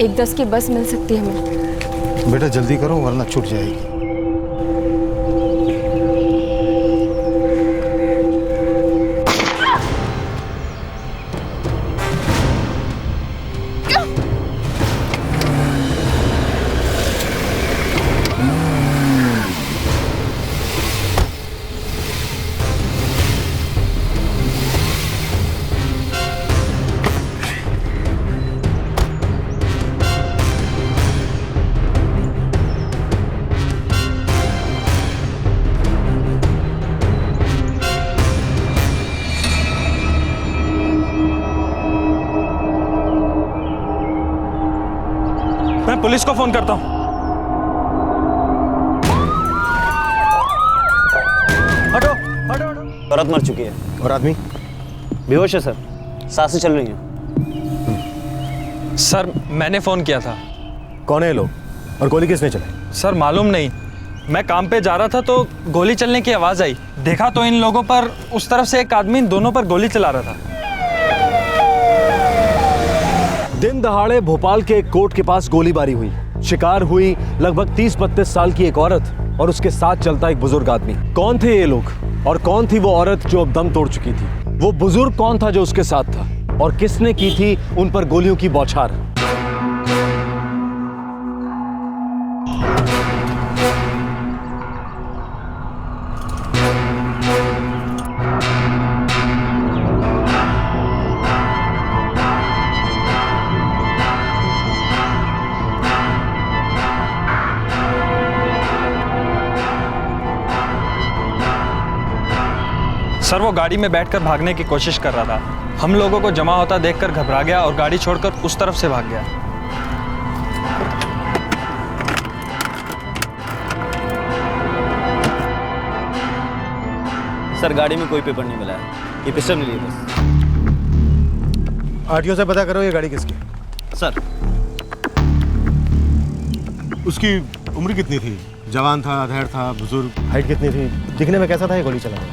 1:10 की बस मिल सकती है हमें? बेटा जल्दी करो वरना छूट जाएगी। मैं पुलिस को फोन करता हूँ। हटो हटो हटो। औरत मर चुकी है। और आदमी बेहोश है सर, सांसें चल रही हैं। सर मैंने फोन किया था। कौन है ये लोग और गोली किसने चलाई? सर मालूम नहीं, मैं काम पे जा रहा था तो गोली चलने की आवाज आई। देखा तो इन लोगों पर उस तरफ से एक आदमी इन दोनों पर गोली चला रहा था। दिन दहाड़े भोपाल के एक कोर्ट के पास गोलीबारी हुई। शिकार हुई लगभग 30-32 साल की एक औरत और उसके साथ चलता एक बुजुर्ग आदमी। कौन थे ये लोग और कौन थी वो औरत जो अब दम तोड़ चुकी थी? वो बुजुर्ग कौन था जो उसके साथ था और किसने की थी उन पर गोलियों की बौछार? सर वो गाड़ी में बैठकर भागने की कोशिश कर रहा था। हम लोगों को जमा होता देखकर घबरा गया और गाड़ी छोड़कर उस तरफ से भाग गया। सर गाड़ी में कोई पेपर नहीं मिला है, ये पिस्टल मिली है बस। आरटीओ से पता करो ये गाड़ी किसकी? सर उसकी उम्र कितनी थी? जवान था, अधेड़ था, बुजुर्ग? हाइट कितनी थी? दिखने में कैसा था ये गोली चला रहा?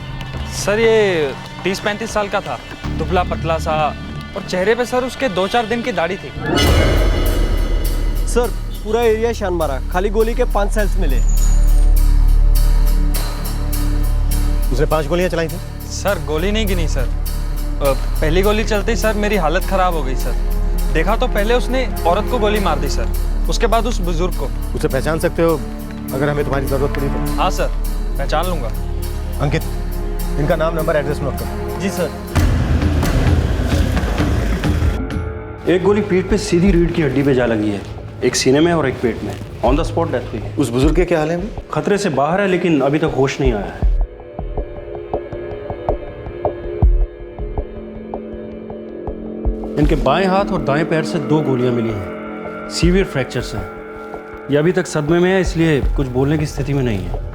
सर ये 30-35 साल का था, दुबला पतला सा, और चेहरे पे सर उसके 2-4 दिन की दाढ़ी थी। सर पूरा एरिया शान मारा, खाली गोली के 5 सेल्स मिले। उसने 5 गोलियां चलाई थी? सर गोली नहीं गिनी सर। पहली गोली चलते ही सर मेरी हालत खराब हो गई सर। देखा तो पहले उसने औरत को गोली मार दी सर, उसके बाद उस बुजुर्ग को। उसे पहचान सकते हो अगर हमें तुम्हारी जरूरत पड़ी तो? हाँ सर पहचान लूंगा। अंकित इनका नाम, नंबर, एड्रेस नोट करो। जी सर। एक गोली पीठ पे सीधी रीढ़ की हड्डी पे जा लगी है, एक सीने में और एक पेट में। ऑन द स्पॉट डेथ हुई है। उस बुजुर्ग के क्या हाल है अभी? खतरे से बाहर है लेकिन अभी तक होश नहीं आया है। इनके बाएं हाथ और दाएं पैर से 2 गोलियां मिली हैं। सीवियर फ्रैक्चर्स हैं। ये अभी तक सदमे में है इसलिए कुछ बोलने की स्थिति में नहीं है।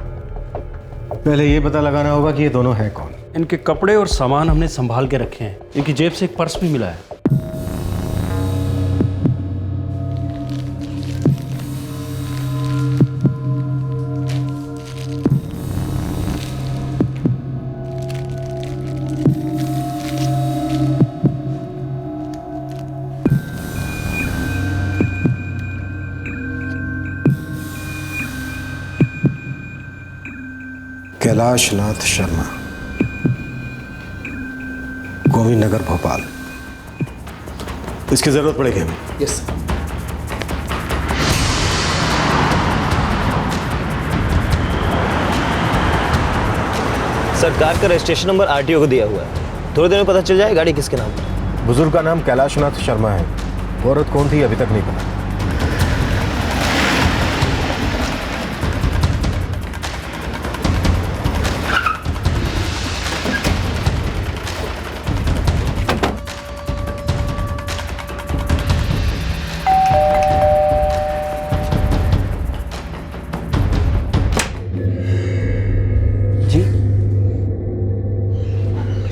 पहले ये पता लगाना होगा कि ये दोनों हैं कौन। इनके कपड़े और सामान हमने संभाल के रखे हैं। इनकी जेब से एक पर्स भी मिला है। कैलाश नाथ शर्मा, गोविंद नगर, भोपाल। इसकी जरूरत पड़ेगी हमें। यस सर कार का रजिस्ट्रेशन नंबर आरटीओ को दिया हुआ है, थोड़ी देर में पता चल जाए गाड़ी किसके नाम पर। बुजुर्ग का नाम कैलाश नाथ शर्मा है, औरत कौन थी अभी तक नहीं पता।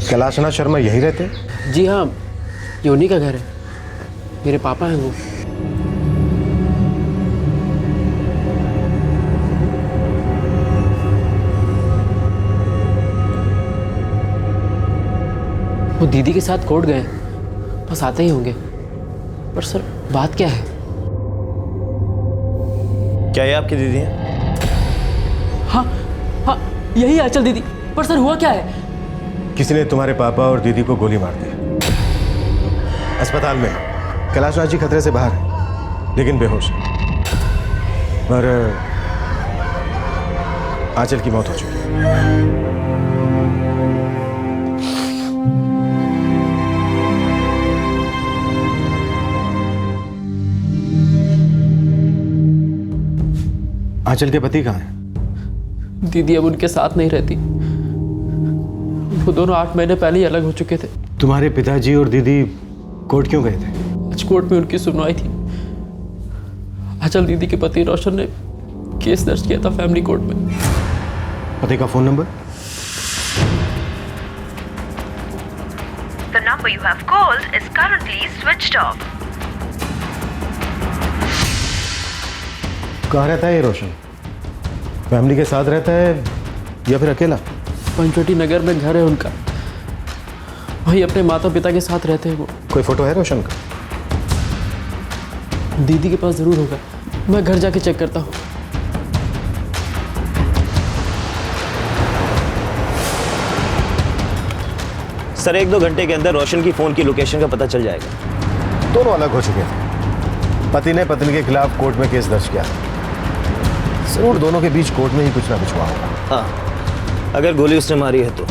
कैलाशनाथ शर्मा यही रहते? जी हाँ, ये उन्हीं का घर है। मेरे पापा हैं वो। दीदी के साथ कोर्ट गए, बस आते ही होंगे। पर सर बात क्या है? क्या ये आपकी दीदी है? हाँ हाँ, यही आंचल दीदी। पर सर हुआ क्या है? किसी ने तुम्हारे पापा और दीदी को गोली मार दी अस्पताल में। कैलाश राज जी खतरे से बाहर है लेकिन बेहोश है और आंचल की मौत हो चुकी है। आंचल के पति कहाँ हैं? दीदी अब उनके साथ नहीं रहती। वो दोनों 8 महीने पहले ही अलग हो चुके थे। तुम्हारे पिताजी और दीदी कोर्ट क्यों गए थे? आज कोर्ट में उनकी सुनवाई थी। आंचल दीदी के पति रोशन ने केस दर्ज किया था फैमिली कोर्ट में। पति का phone number? The number you have called is currently switched off. कहाँ रहता है ये रोशन? फैमिली के साथ रहता है या फिर अकेला? पंचवटी नगर में घर है उनका। वही अपने माता पिता के साथ रहते हैं वो। कोई फोटो है रोशन का? दीदी के पास जरूर होगा। मैं घर जाके चेक करता हूँ। सर 1-2 घंटे के अंदर रोशन की फोन की लोकेशन का पता चल जाएगा। दोनों अलग हो चुके थे। पति ने पत्नी के खिलाफ कोर्ट में केस दर्ज किया। जरूर दोनों के बीच कोर्ट में ही कुछ ना कुछ हुआ होगा। हाँ, अगर गोली उसने मारी है तो।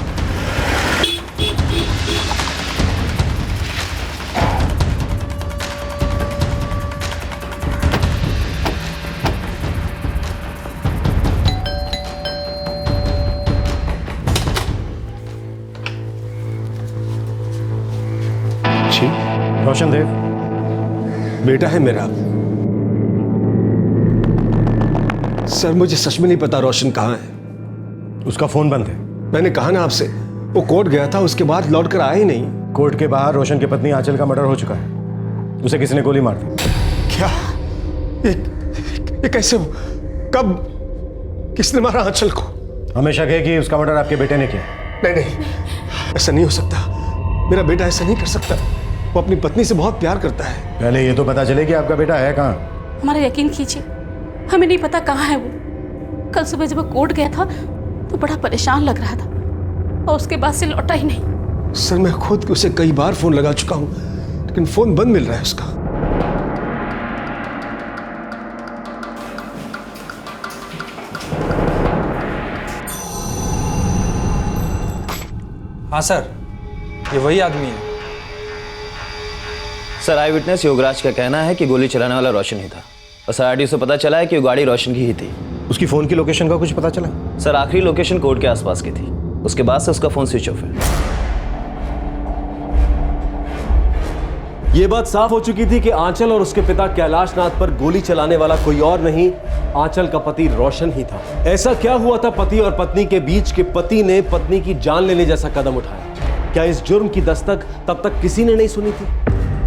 रोशन देव बेटा है मेरा। सर मुझे सच में नहीं पता रोशन कहाँ है। उसका फोन बंद है। मैंने कहा ना आपसे, वो कोर्ट गया था, उसके बाद लौट कर आया ही नहीं। कोर्ट के बाहर रोशन की पत्नी आंचल का मर्डर हो चुका है। उसे किसी ने गोली मार दी। क्या? ये कैसे? कब? किसने मारा आंचल को? हमेशा कहे कि उसका मर्डर आपके बेटे ने किया। नहीं, ऐसा नहीं हो सकता। मेरा बेटा ऐसा नहीं कर सकता। वो अपनी पत्नी से बहुत प्यार करता है। पहले ये तो पता चले कि आपका बेटा है कहाँ। हमारा यकीन कीजिए, हमें नहीं पता कहाँ है वो। कल सुबह जब वो कोर्ट गया था तो बड़ा परेशान लग रहा था और उसके बाद से लौटा ही नहीं। सर मैं खुद उसे कई बार फोन लगा चुका हूँ लेकिन फोन बंद मिल रहा है उसका। हाँ सर, ये वही आदमी है। सर आई विटनेस योगराज का कहना है कि गोली चलाने वाला रोशन ही था और सर आरटीओ से पता चला है कि वो गाड़ी रोशन की ही थी। उसकी फोन की लोकेशन का कुछ पता चला? सर आखिरी लोकेशन कोर्ट के आसपास की थी। उसके बाद से उसका फोन स्विच ऑफ है। ये बात साफ हो चुकी थी कि आंचल और उसके पिता कैलाश नाथ पर गोली चलाने वाला कोई और नहीं, आंचल का पति रोशन ही था। ऐसा क्या हुआ था पति और पत्नी के बीच कि पति ने पत्नी की जान लेने जैसा कदम उठाया? क्या इस जुर्म की दस्तक तब तक किसी ने नहीं सुनी थी?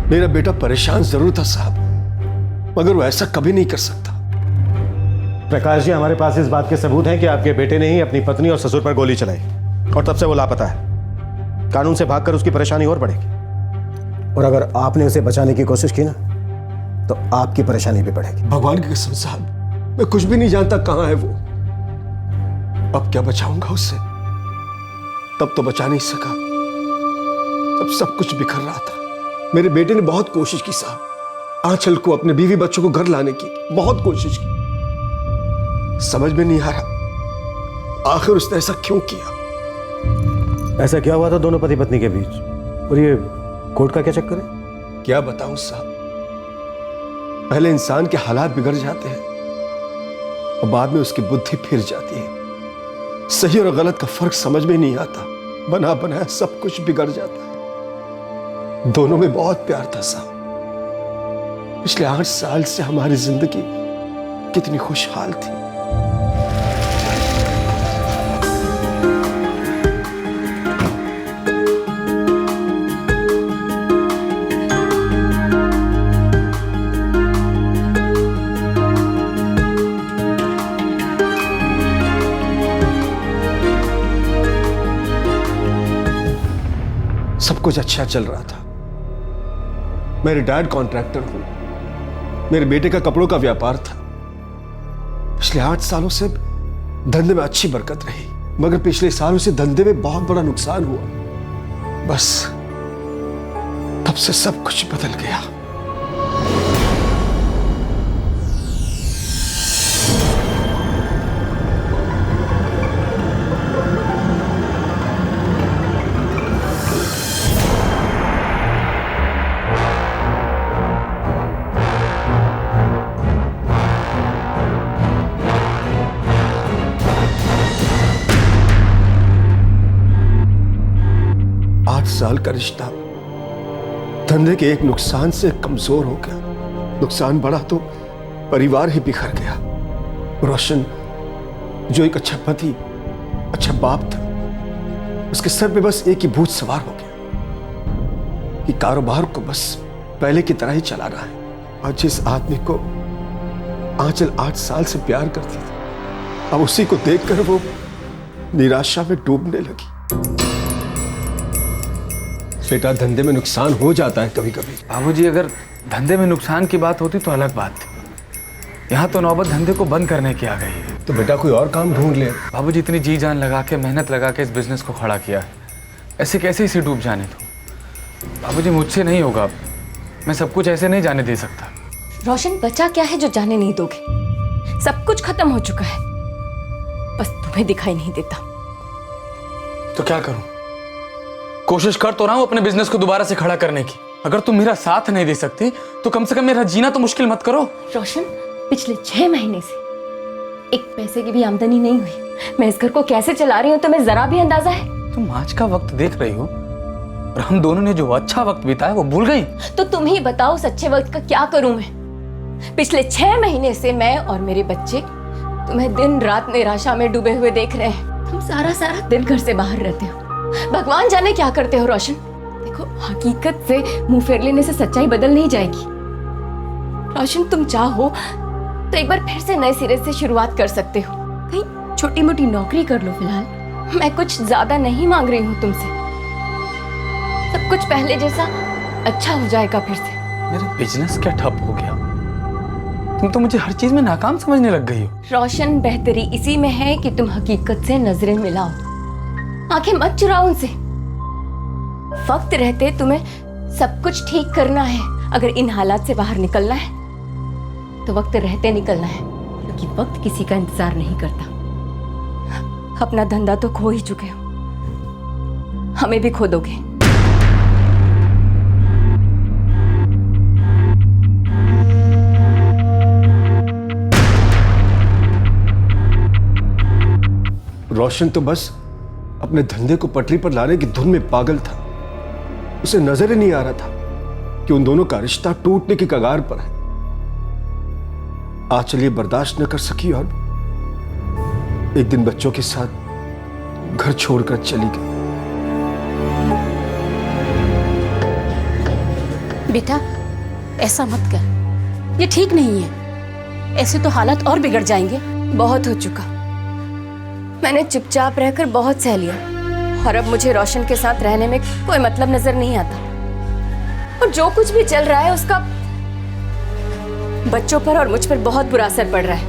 मेरा बेटा परेशान जरूर था साहब, मगर वो ऐसा कभी नहीं कर सकता। प्रकाश जी, हमारे पास इस बात के सबूत हैं कि आपके बेटे ने ही अपनी पत्नी और ससुर पर गोली चलाई और तब से वो लापता है। कानून से भागकर उसकी परेशानी और बढ़ेगी और अगर आपने उसे बचाने की कोशिश की ना तो आपकी परेशानी भी बढ़ेगी। भगवान की कसम साहब, मैं कुछ भी नहीं जानता कहां है वो। अब क्या बचाऊंगा उससे? तब तो बचा नहीं सका, तब सब कुछ बिखर रहा था। मेरे बेटे ने बहुत कोशिश की साहब, आंचल को अपने बीवी बच्चों को घर लाने की बहुत कोशिश की। समझ में नहीं आ रहा आखिर उसने ऐसा क्यों किया। ऐसा क्या हुआ था दोनों पति पत्नी के बीच और ये कोर्ट का क्या चक्कर है? क्या बताऊं साहब, पहले इंसान के हालात बिगड़ जाते हैं और बाद में उसकी बुद्धि फिर जाती है। सही और गलत का फर्क समझ में नहीं आता, बना बनाया सब कुछ बिगड़ जाता है। दोनों में बहुत प्यार था साहब। पिछले 8 साल से हमारी जिंदगी कितनी खुशहाल थी। सब कुछ अच्छा चल रहा था। मेरे डैड कॉन्ट्रैक्टर हूं, मेरे बेटे का कपड़ों का व्यापार था। पिछले 8 सालों से धंधे में अच्छी बरकत रही, मगर पिछले सालों से धंधे में बहुत बड़ा नुकसान हुआ। बस तब से सब कुछ बदल गया। साल का रिश्ता धंधे के एक नुकसान से कमजोर हो गया। नुकसान बढ़ा तो परिवार ही बिखर गया। रोशन जो एक अच्छा पति, अच्छा बाप था, उसके सर पे बस एक ही भूत सवार हो गया कि कारोबार को बस पहले की तरह ही चला रहा है। और जिस आदमी को आंचल 8 साल से प्यार करती थी, अब उसी को देखकर वो निराशा में डूबने लगी। बेटा, धंधे में नुकसान हो जाता है कभी कभी। बाबूजी, अगर धंधे में नुकसान की बात होती तो अलग बात थी। यहाँ तो नौबत धंधे को बंद करने की आ गई है। तो बेटा कोई और काम ढूंढ ले। बाबूजी, इतनी जी जान लगा के, मेहनत लगा के इस बिजनेस को खड़ा किया है, ऐसे कैसे इसे डूब जाने दो? बाबूजी, मुझसे नहीं होगा। मैं सब कुछ ऐसे नहीं जाने दे सकता। रोशन, बचा क्या है जो जाने नहीं दोगे? सब कुछ खत्म हो चुका है, बस तुम्हें दिखाई नहीं देता। तो क्या करूं? कोशिश कर तो रहा हूं अपने बिजनेस को दोबारा से खड़ा करने की। अगर तुम मेरा साथ नहीं दे सकती तो कम से कम मेरा जीना तो मुश्किल मत करो। रोशन, पिछले 6 महीने से एक पैसे की भी आमदनी नहीं हुई। मैं इस घर को कैसे चला रही हूँ तुम्हें जरा भी अंदाजा है? तुम आज का वक्त देख रही हो और हम दोनों ने जो अच्छा वक्त बिताया वो भूल गई। तो तुम ही बताओ, उस अच्छे वक्त का क्या करूं मैं? पिछले 6 महीने से मैं और मेरे बच्चे तुम्हें दिन रात निराशा में डूबे हुए देख रहे हैं। तुम सारा दिन घर से बाहर रहते हो। भगवान जाने क्या करते हो रोशन। देखो, हकीकत से मुंह फेर लेने से सच्चाई बदल नहीं जाएगी। रोशन, तुम चाहो तो एक बार फिर से नए सिरे से शुरुआत कर सकते हो। कहीं छोटी मोटी नौकरी कर लो फिलहाल। मैं कुछ ज्यादा नहीं मांग रही हूँ तुमसे। सब कुछ पहले जैसा अच्छा हो जाएगा फिर से। मेरा बिजनेस क्या ठप हो गया? तुम तो मुझे हर चीज में नाकाम समझने लग गई हो। रोशन, बेहतरी इसी में है कि तुम हकीकत से नजरें मिलाओ, आंखें मत चुराओ उनसे। वक्त रहते तुम्हें सब कुछ ठीक करना है। अगर इन हालात से बाहर निकलना है तो वक्त रहते निकलना है, क्योंकि वक्त किसी का इंतजार नहीं करता। अपना धंधा तो खो ही चुके हो, हमें भी खो दोगे। रोशन तो बस अपने धंधे को पटरी पर लाने की धुन में पागल था। उसे नजर ही नहीं आ रहा था कि उन दोनों का रिश्ता टूटने की कगार पर है। आज चलिए बर्दाश्त न कर सकी और एक दिन बच्चों के साथ घर छोड़कर चली गई। बेटा, ऐसा मत कर, ये ठीक नहीं है। ऐसे तो हालत और बिगड़ जाएंगे। बहुत हो चुका। मैंने चुपचाप रहकर बहुत सह लिया और अब मुझे रोशन के साथ रहने में कोई मतलब नजर नहीं आता। और जो कुछ भी चल रहा है उसका बच्चों पर और मुझ पर बहुत बुरा असर पड़ रहा है।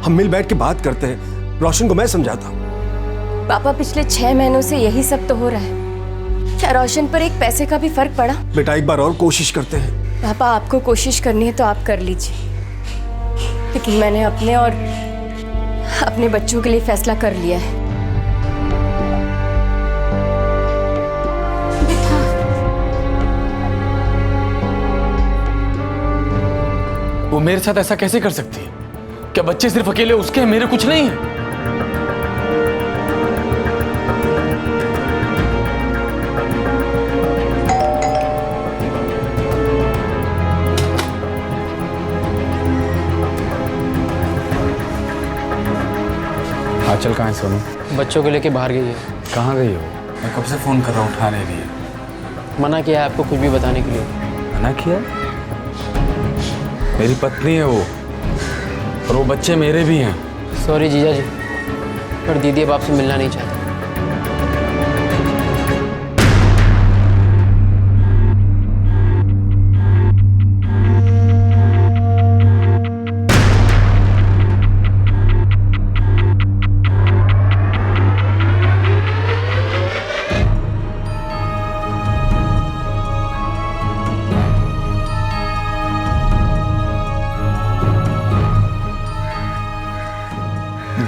हम मिल बैठ के बात करते हैं। रोशन को मैं समझाता हूँ। पापा, पिछले 6 महीनों से यही सब तो हो रहा है। क्या रोशन पर एक पैसे का भी फर्क पड़ा? बेटा, एक बार और कोशिश करते हैं। पापा, आपको कोशिश करनी है तो आप कर लीजिए, लेकिन मैंने अपने और अपने बच्चों के लिए फैसला कर लिया है। वो मेरे साथ ऐसा कैसे कर सकती है? क्या बच्चे सिर्फ अकेले उसके हैं, मेरे कुछ नहीं है? आंचल कहाँ है सोनू? बच्चों को लेके बाहर गई है। कहाँ गई हो? मैं कब से फोन कर रहा हूँ, उठा नहीं रही है। मना किया है आपको कुछ भी बताने के लिए। मना किया? मेरी पत्नी है वो, और वो बच्चे मेरे भी हैं। सॉरी जीजा जी, पर दीदी अब आपसे मिलना नहीं चाहती।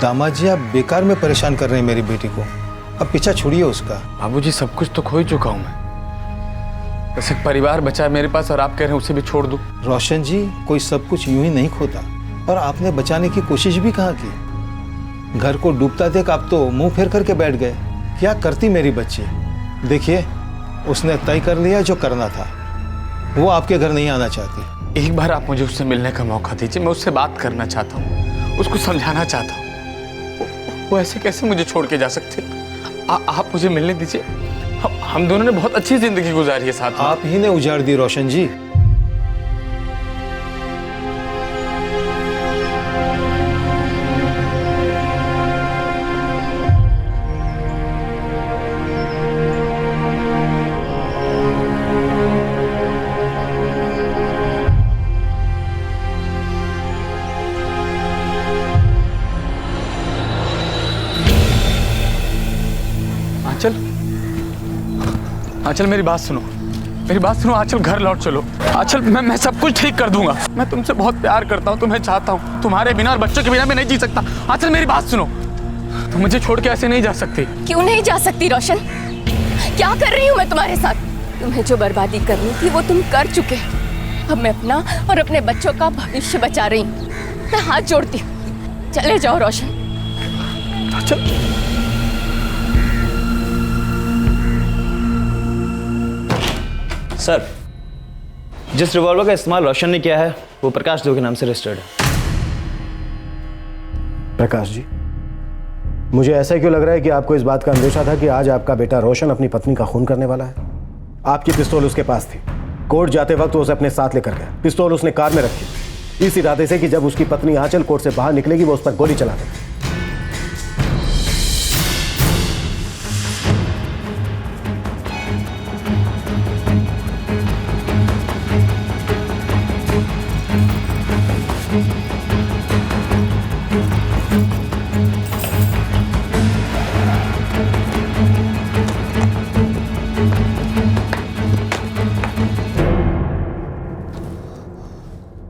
दामाद जी, आप बेकार में परेशान कर रहे हैं मेरी बेटी को। अब पीछा छोड़िए उसका। बाबूजी, सब कुछ तो खो ही चुका हूं मैं। बस एक परिवार बचा है मेरे पास और आप कह रहे हैं उसे भी छोड़ दूं। रोशन जी, कोई सब कुछ यूं ही नहीं खोता, और आपने बचाने की कोशिश भी कहाँ की। घर को डूबता देख आप तो मुंह फेर करके बैठ गए। क्या करती मेरी बच्ची। देखिए, उसने तय कर लिया जो करना था। वो आपके घर नहीं आना चाहती। एक बार आप मुझे उससे मिलने का मौका दीजिए। मैं उससे बात करना चाहता हूँ, उसको समझाना चाहता हूँ। वो ऐसे कैसे मुझे छोड़ के जा सकते। आप मुझे मिलने दीजिए। हम दोनों ने बहुत अच्छी जिंदगी गुजारी है साथ में। आप ही ने उजाड़ दी रोशन जी। आंचल, मेरी बात सुनो, मेरी बात सुनो। आंचल, घर लौट चलो। आंचल, मैं सब कुछ ठीक कर दूंगा। मैं तुमसे बहुत प्यार करता हूँ, तुम्हें चाहता हूँ। तुम्हारे बिना और बच्चों के बिना मैं नहीं जी सकता। आंचल, मेरी बात सुनो। तुम मुझे छोड़ के ऐसे नहीं जा सकती। क्यों नहीं जा सकती रोशन? क्या कर रही हूँ मैं तुम्हारे साथ? तुम्हें जो बर्बादी करनी थी वो तुम कर चुके। अब मैं अपना और अपने बच्चों का भविष्य बचा रही हूँ। मैं हाथ जोड़ती हूँ, चले जाओ रोशन। आंचल, सर, जिस रिवॉल्वर का इस्तेमाल रोशन ने किया है वो प्रकाश देव के नाम से रजिस्टर्ड है। प्रकाश जी, मुझे ऐसा क्यों लग रहा है कि आपको इस बात का अंदेशा था कि आज आपका बेटा रोशन अपनी पत्नी का खून करने वाला है? आपकी पिस्तौल उसके पास थी। कोर्ट जाते वक्त वो उसे अपने साथ लेकर गया। पिस्तौल उसने कार में रखी इस इरादे से कि जब उसकी पत्नी आंचल कोर्ट से बाहर निकलेगी वो उस पर गोली चला देगी।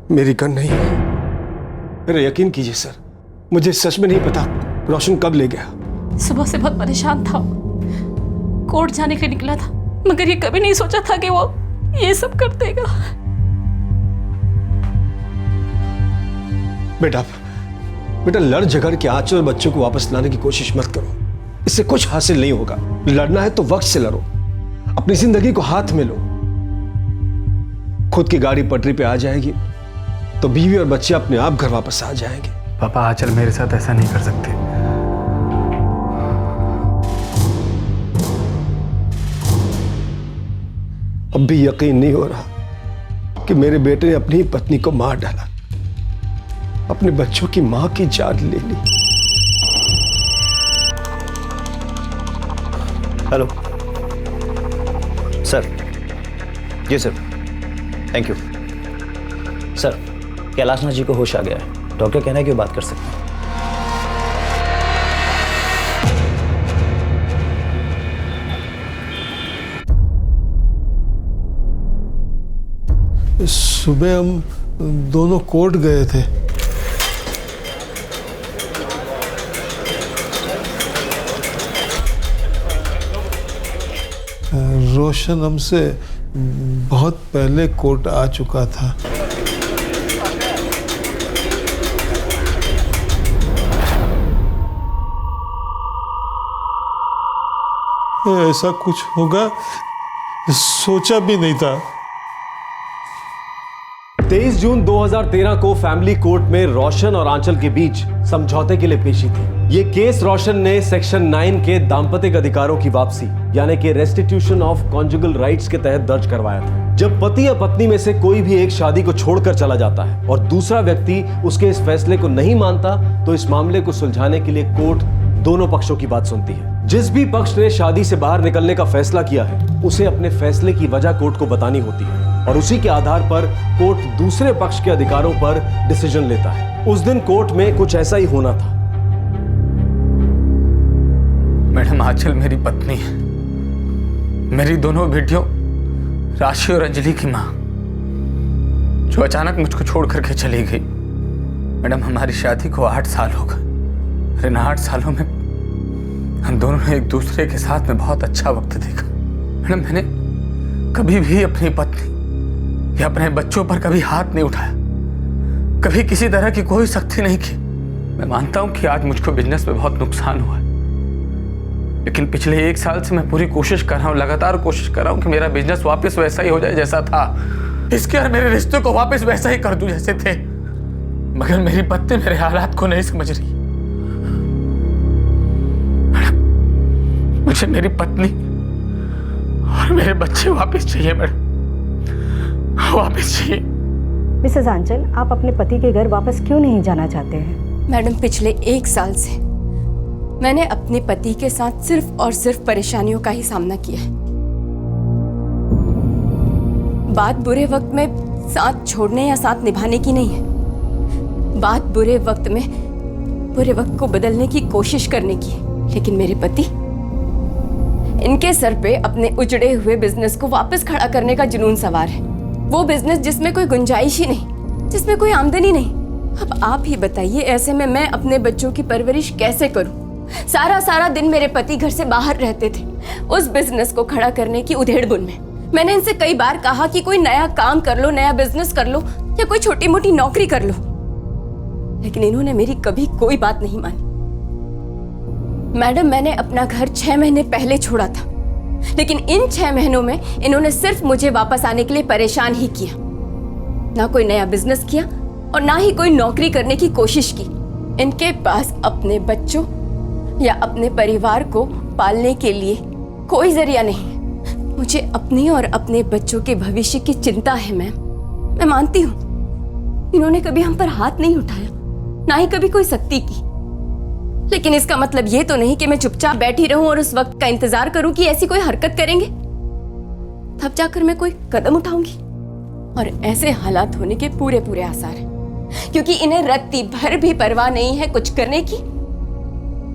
मेरी गन नहीं है। मेरा यकीन कीजिए सर, मुझे सच में नहीं पता रोशन कब ले गया। सुबह से बहुत परेशान था, कोर्ट जाने के लिए निकला था, मगर ये कभी नहीं सोचा था कि वो ये सब कर देगा। बेटा लड़ झगड़ के आंचल और बच्चों को वापस लाने की कोशिश मत करो। इससे कुछ हासिल नहीं होगा। लड़ना है तो वक्त से लड़ो, अपनी जिंदगी को हाथ में लो। खुद की गाड़ी पटरी पे आ जाएगी तो बीवी और बच्चे अपने आप घर वापस आ जाएंगे। पापा, आंचल मेरे साथ ऐसा नहीं कर सकते। अब भी यकीन नहीं हो रहा कि मेरे बेटे ने अपनी पत्नी को मार डाला, अपने बच्चों की मां की जान ले ली। Hello sir. जी sir, thank you sir. Kailashnath ji को होश आ गया है। डॉक्टर कहना है कि वो बात कर सकते हैं। सुबह हम दोनों कोर्ट गए थे। रोशन हमसे बहुत पहले कोर्ट आ चुका था। ऐसा कुछ होगा सोचा भी नहीं था। 23 जून 2013 को फैमिली कोर्ट में रोशन और आंचल के बीच समझौते के लिए पेशी थी। ये केस रोशन ने सेक्शन 9 के दाम्पत्य अधिकारों की वापसी यानी कि रेस्टिट्यूशन ऑफ कॉन्जुगल राइट्स के तहत दर्ज करवाया था। जब पति या पत्नी में से कोई भी एक शादी को छोड़कर चला जाता है और दूसरा व्यक्ति उसके इस फैसले को नहीं मानता तो इस मामले को सुलझाने के लिए कोर्ट दोनों पक्षों की बात सुनती है। जिस भी पक्ष ने शादी से बाहर निकलने का फैसला किया है उसे अपने फैसले की वजह कोर्ट को बतानी होती है और उसी के आधार पर कोर्ट दूसरे पक्ष के अधिकारों पर डिसीजन लेता है। उस दिन कोर्ट में कुछ ऐसा ही होना था। मैडम, आंचल मेरी पत्नी है, मेरी दोनों बेटियों राशि और अंजलि की मां, जो अचानक मुझको छोड़ करके चली गई। मैडम, हमारी शादी को 8 साल हो गए। अरे इन 8 सालों में हम दोनों ने एक दूसरे के साथ में बहुत अच्छा वक्त देखा। मैडम, मैंने कभी भी अपनी पत्नी या अपने बच्चों पर कभी हाथ नहीं उठाया, कभी किसी तरह की कोई सख्ती नहीं की। मैं मानता हूं कि आज मुझको बिजनेस में बहुत नुकसान हुआ है, लेकिन पिछले 1 साल से मैं पूरी कोशिश कर रहा हूं, लगातार कोशिश कर रहा हूं कि मेरा बिजनेस वापस वैसा ही हो जाए जैसा था, इसके और मेरे रिश्ते को वापस वैसा ही कर दूं जैसे थे। मगर मेरी पत्नी मेरे हालात को नहीं समझ रही। मैडम, मुझे मेरी पत्नी और मेरे बच्चे वापस चाहिए मैडम, वापस चाहिए। मिसेस आंचल, आप अपने पति के घर वापस क्यों नहीं जाना चाहते हैं? मैडम, पिछले 1 साल से मैंने अपने पति के साथ सिर्फ और सिर्फ परेशानियों का ही सामना किया है। बात बुरे वक्त में साथ छोड़ने या साथ निभाने की नहीं है, बात बुरे वक्त में बुरे वक्त को बदलने की कोशिश करने की है। लेकिन मेरे पति, इनके सर पे अपने उजड़े हुए बिजनेस को वापस खड़ा करने का जुनून सवार है। वो बिजनेस जिसमें कोई गुंजाइश ही नहीं, जिसमें कोई आमदनी नहीं। अब आप ही बताइए, ऐसे में मैं अपने बच्चों की परवरिश कैसे करूं? सारा दिन मेरे पति घर से बाहर रहते थे, उस बिजनेस को खड़ा करने की उधेड़-बुन में। मैंने इनसे कई बार कहा कि कोई नया काम कर लो, नया बिजनेस कर लो या कोई छोटी मोटी नौकरी कर लो, लेकिन इन्होंने मेरी कभी कोई बात नहीं मानी। मैडम, मैंने अपना घर 6 महीने पहले छोड़ा था, लेकिन इन 6 महीनों में इन्होंने सिर्फ मुझे वापस आने के लिए परेशान ही किया। ना कोई नया बिजनेस किया और ना ही कोई नौकरी करने की कोशिश की। इनके पास अपने बच्चों या अपने परिवार को पालने के लिए कोई जरिया नहीं। मुझे अपनी और अपने बच्चों के भविष्य की चिंता है मैम। मैं मानती हूँ इन्होंने कभी हम पर हाथ नहीं उठाया, ना ही कभी कोई सख्ती की, लेकिन इसका मतलब ये तो नहीं कि मैं चुपचाप बैठी रहूं और उस वक्त का इंतजार करूं कि ऐसी कोई हरकत करेंगे तब जाकर मैं कोई कदम उठाऊंगी। और ऐसे हालात होने के पूरे आसार हैं, क्योंकि इन्हें रत्ती भर भी परवाह नहीं है कुछ करने की,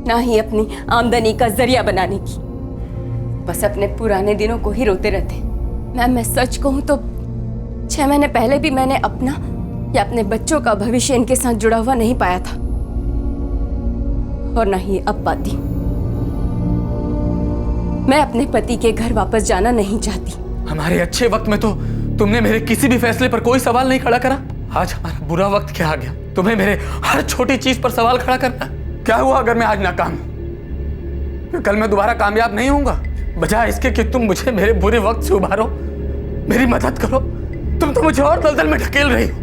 ना ही अपनी आमदनी का जरिया बनाने की। बस अपने पुराने दिनों को ही रोते रहते। मैम, मैं सच कहूं तो 6 महीने पहले भी मैंने अपना या अपने बच्चों का भविष्य इनके साथ जुड़ा हुआ नहीं पाया था, और ना ही अब पाती। मैं अपने पति के घर वापस जाना नहीं चाहती। हमारे अच्छे वक्त में तो तुमने मेरे किसी भी फैसले पर कोई सवाल नहीं खड़ा करा। आज हमारा बुरा वक्त क्या आ गया, तुम्हें मेरे हर छोटी चीज पर सवाल खड़ा करना। क्या हुआ अगर मैं आज नाकाम हूं? कल मैं दोबारा कामयाब नहीं होऊंगा। बजाय इसके कि तुम मुझे मेरे बुरे वक्त से उबारो, मेरी मदद करो, तुम तो मुझे और दलदल में ढकेल रही हो।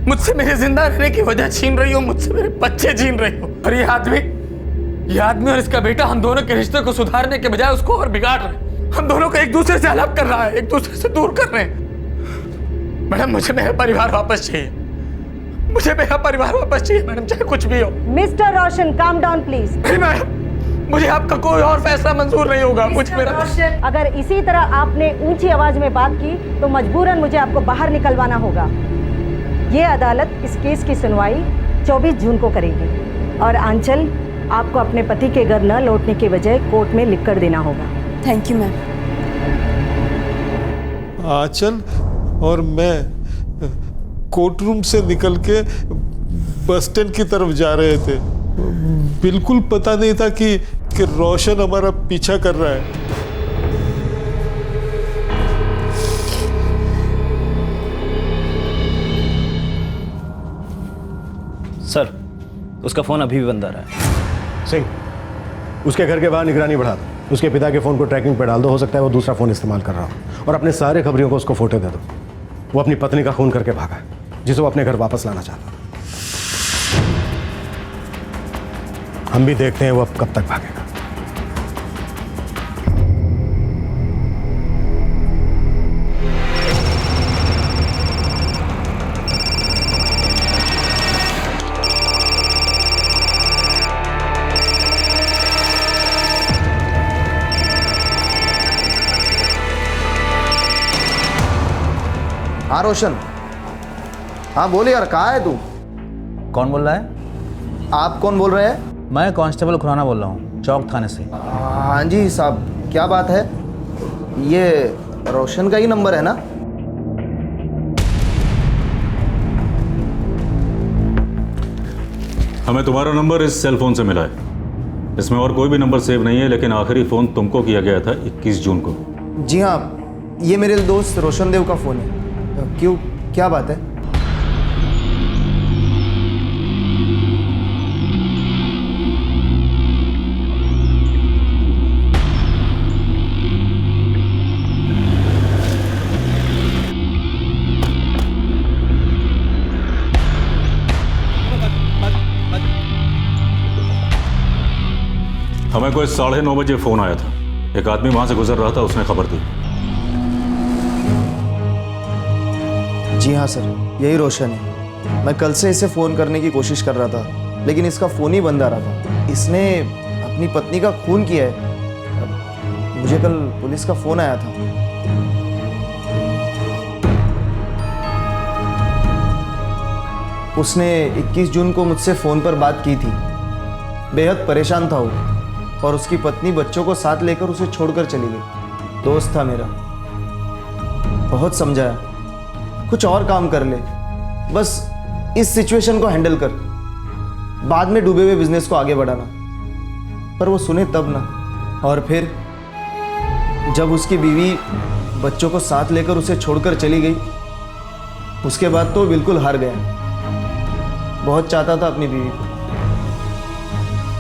मुझसे मेरे जिंदा रहने की वजह छीन रही हो, मुझसे मेरे बच्चे छीन रही हो। और ये आदमी और इसका बेटा हम दोनों के रिश्ते को सुधारने के बजाय उसको और बिगाड़ रहे हैं। हम दोनों को एक दूसरे से अलग कर रहा है, एक दूसरे से दूर कर रहे हैं। मैडम, मुझे मेरा परिवार वापस चाहिए, मुझे मेरा परिवार वापस चाहिए मैडम, चाहे कुछ भी हो। Mister Roshan, calm down please. नहीं मैडम, मुझे आपका कोई और फैसला मंजूर नहीं होगा। मुझे मेरा अगर इसी तरह आपने ऊंची आवाज में बात की तो मजबूरन मुझे आपको बाहर निकलवाना होगा। ये अदालत इस केस की सुनवाई 24 जून को करेगी, और आंचल, आपको अपने पति के घर न लौटने के बजाय कोर्ट में लिख कर देना होगा। Thank you ma'am. आंचल और मैं कोर्ट रूम से निकल के बस स्टैंड की तरफ जा रहे थे। बिल्कुल पता नहीं था कि रोशन हमारा पीछा कर रहा है। सर, उसका फोन अभी भी बंद आ रहा है। सिंह, उसके घर के बाहर निगरानी बढ़ा दो। उसके पिता के फोन को ट्रैकिंग पे डाल दो, हो सकता है वो दूसरा फोन इस्तेमाल कर रहा हो। और अपने सारे खबरियों को उसको फोटो दे दो। वो अपनी पत्नी का खून करके भागा है, जिसे वो अपने घर वापस लाना चाहता। हम भी देखते हैं वो अब कब तक भागेगा। हाँ रोशन, हाँ बोल यार, कहाँ है तू? कौन बोल रहा है? आप कौन बोल रहे हैं? मैं कांस्टेबल खुराना बोल रहा हूँ, चौक थाने से। हाँ जी साहब, क्या बात है? ये रोशन का ही नंबर है ना? हमें तुम्हारा नंबर इस सेल फोन से मिला है। इसमें और कोई भी नंबर सेव नहीं है, लेकिन आखिरी फ़ोन तुमको किया गया था 21 जून को। जी हाँ, ये मेरे दोस्त रोशन देव का फ़ोन है। क्यों, क्या बात है? हमें कोई 9:30 बजे फ़ोन आया था। एक आदमी वहां से गुजर रहा था, उसने खबर दी। जी हाँ सर, यही रोशन है। मैं कल से इसे फ़ोन करने की कोशिश कर रहा था, लेकिन इसका फ़ोन ही बंद आ रहा था। इसने अपनी पत्नी का खून किया है। मुझे कल पुलिस का फ़ोन आया था। उसने 21 जून को मुझसे फ़ोन पर बात की थी। बेहद परेशान था वो, और उसकी पत्नी बच्चों को साथ लेकर उसे छोड़कर चली गई। दोस्त था मेरा, बहुत समझाया, कुछ और काम कर ले, बस इस सिचुएशन को हैंडल कर, बाद में डूबे हुए बिजनेस को आगे बढ़ाना। पर वो सुने तब ना। और फिर जब उसकी बीवी बच्चों को साथ लेकर उसे छोड़कर चली गई, उसके बाद तो बिल्कुल हार गया। बहुत चाहता था अपनी बीवी को,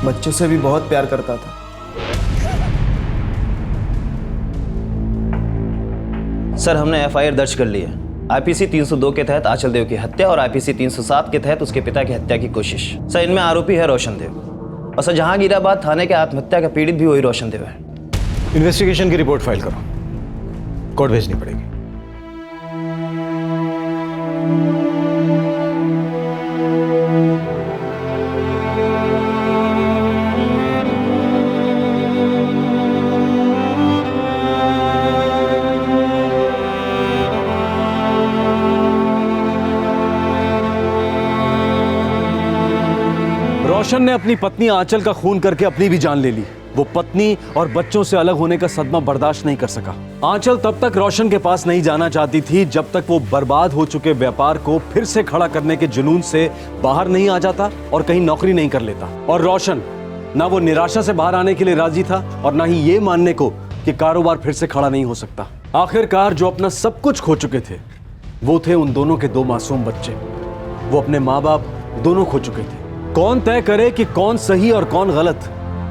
बच्चों से भी बहुत प्यार करता था। सर, हमने एफआईआर दर्ज कर ली है। आईपीसी 302 के तहत आंचल देव की हत्या और आईपीसी 307 के तहत उसके पिता की हत्या की कोशिश। सर, इनमें आरोपी है रोशन देव, और सर जहांगीराबाद थाने के आत्महत्या का पीड़ित भी वही रोशन देव है। इन्वेस्टिगेशन की रिपोर्ट फाइल करो, कोर्ट भेजनी पड़ेगी। रोशन ने अपनी पत्नी आंचल का खून करके अपनी भी जान ले ली। वो पत्नी और बच्चों से अलग होने का सदमा बर्दाश्त नहीं कर सका। आंचल तब तक रोशन के पास नहीं जाना चाहती थी जब तक वो बर्बाद हो चुके व्यापार को फिर से खड़ा करने के जुनून से बाहर नहीं आ जाता और कहीं नौकरी नहीं कर लेता। और रोशन ना वो निराशा से बाहर आने के लिए राजी था और ना ही ये मानने को कि कारोबार फिर से खड़ा नहीं हो सकता। आखिरकार जो अपना सब कुछ खो चुके थे वो थे उन दोनों के 2 मासूम बच्चे। वो अपने माँ बाप दोनों खो चुके थे। कौन तय करे कि कौन सही और कौन गलत,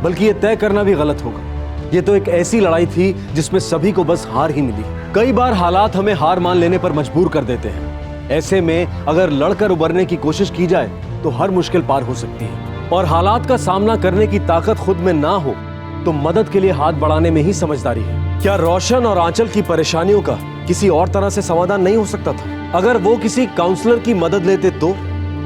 बल्कि ये तय करना भी गलत होगा। ये तो एक ऐसी लड़ाई थी जिसमें सभी को बस हार ही मिली। कई बार हालात हमें हार मान लेने पर मजबूर कर देते हैं। ऐसे में अगर लड़कर उबरने की कोशिश की जाए तो हर मुश्किल पार हो सकती है। और हालात का सामना करने की ताकत खुद में ना हो तो मदद के लिए हाथ बढ़ाने में ही समझदारी है। क्या रोशन और आंचल की परेशानियों का किसी और तरह से समाधान नहीं हो सकता था? अगर वो किसी काउंसलर की मदद लेते तो,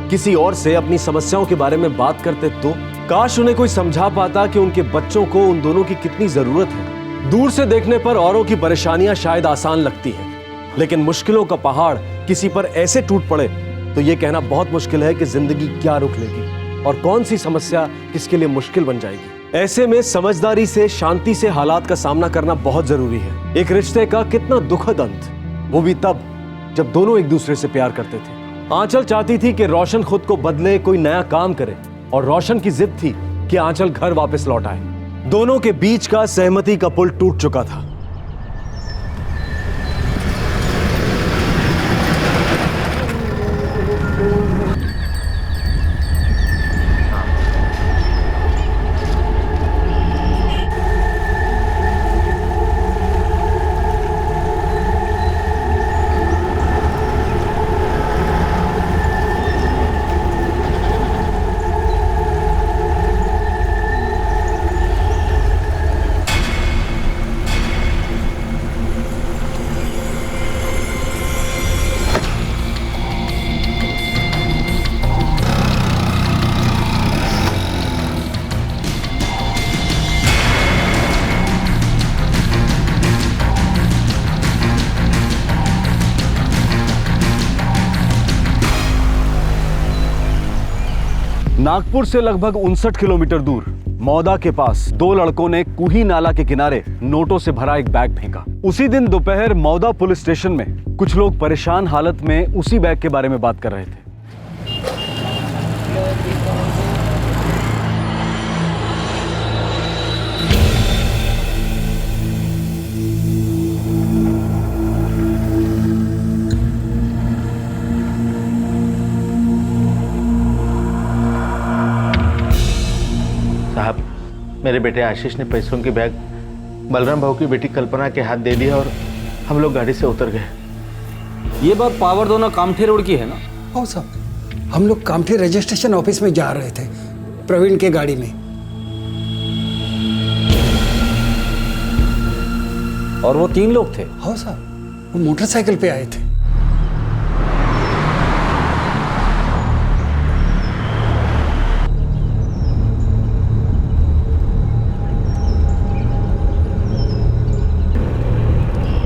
किसी और से अपनी समस्याओं के बारे में बात करते तो, काश उन्हें कोई समझा पाता कि उनके बच्चों को उन दोनों की कितनी जरूरत है। दूर से देखने पर औरों की परेशानियां शायद आसान लगती हैं, लेकिन मुश्किलों का पहाड़ किसी पर ऐसे टूट पड़े तो यह कहना बहुत मुश्किल है कि जिंदगी क्या रुक लेगी और कौन सी समस्या किसके लिए मुश्किल बन जाएगी। ऐसे में समझदारी से, शांति से हालात का सामना करना बहुत जरूरी है। एक रिश्ते का कितना दुखद अंत, वो भी तब जब दोनों एक दूसरे से प्यार करते थे। आंचल चाहती थी कि रोशन खुद को बदले, कोई नया काम करे, और रोशन की जिद थी कि आंचल घर वापस लौट आए। दोनों के बीच का सहमति का पुल टूट चुका था। नागपुर से लगभग 59 किलोमीटर दूर मौदा के पास 2 लड़कों ने कुही नाला के किनारे नोटों से भरा एक बैग फेंका। उसी दिन दोपहर मौदा पुलिस स्टेशन में कुछ लोग परेशान हालत में उसी बैग के बारे में बात कर रहे थे। मेरे बेटे आशीष ने पैसों की बैग बलराम भाऊ की बेटी कल्पना के हाथ दे दिया और हम लोग गाड़ी से उतर गए। ये बात पावर दोना कामठी रोड की है ना? हाँ साहब, हम लोग कामठी रजिस्ट्रेशन ऑफिस में जा रहे थे प्रवीण के गाड़ी में। और वो 3 लोग थे? हाँ साहब, वो मोटरसाइकिल पे आए थे।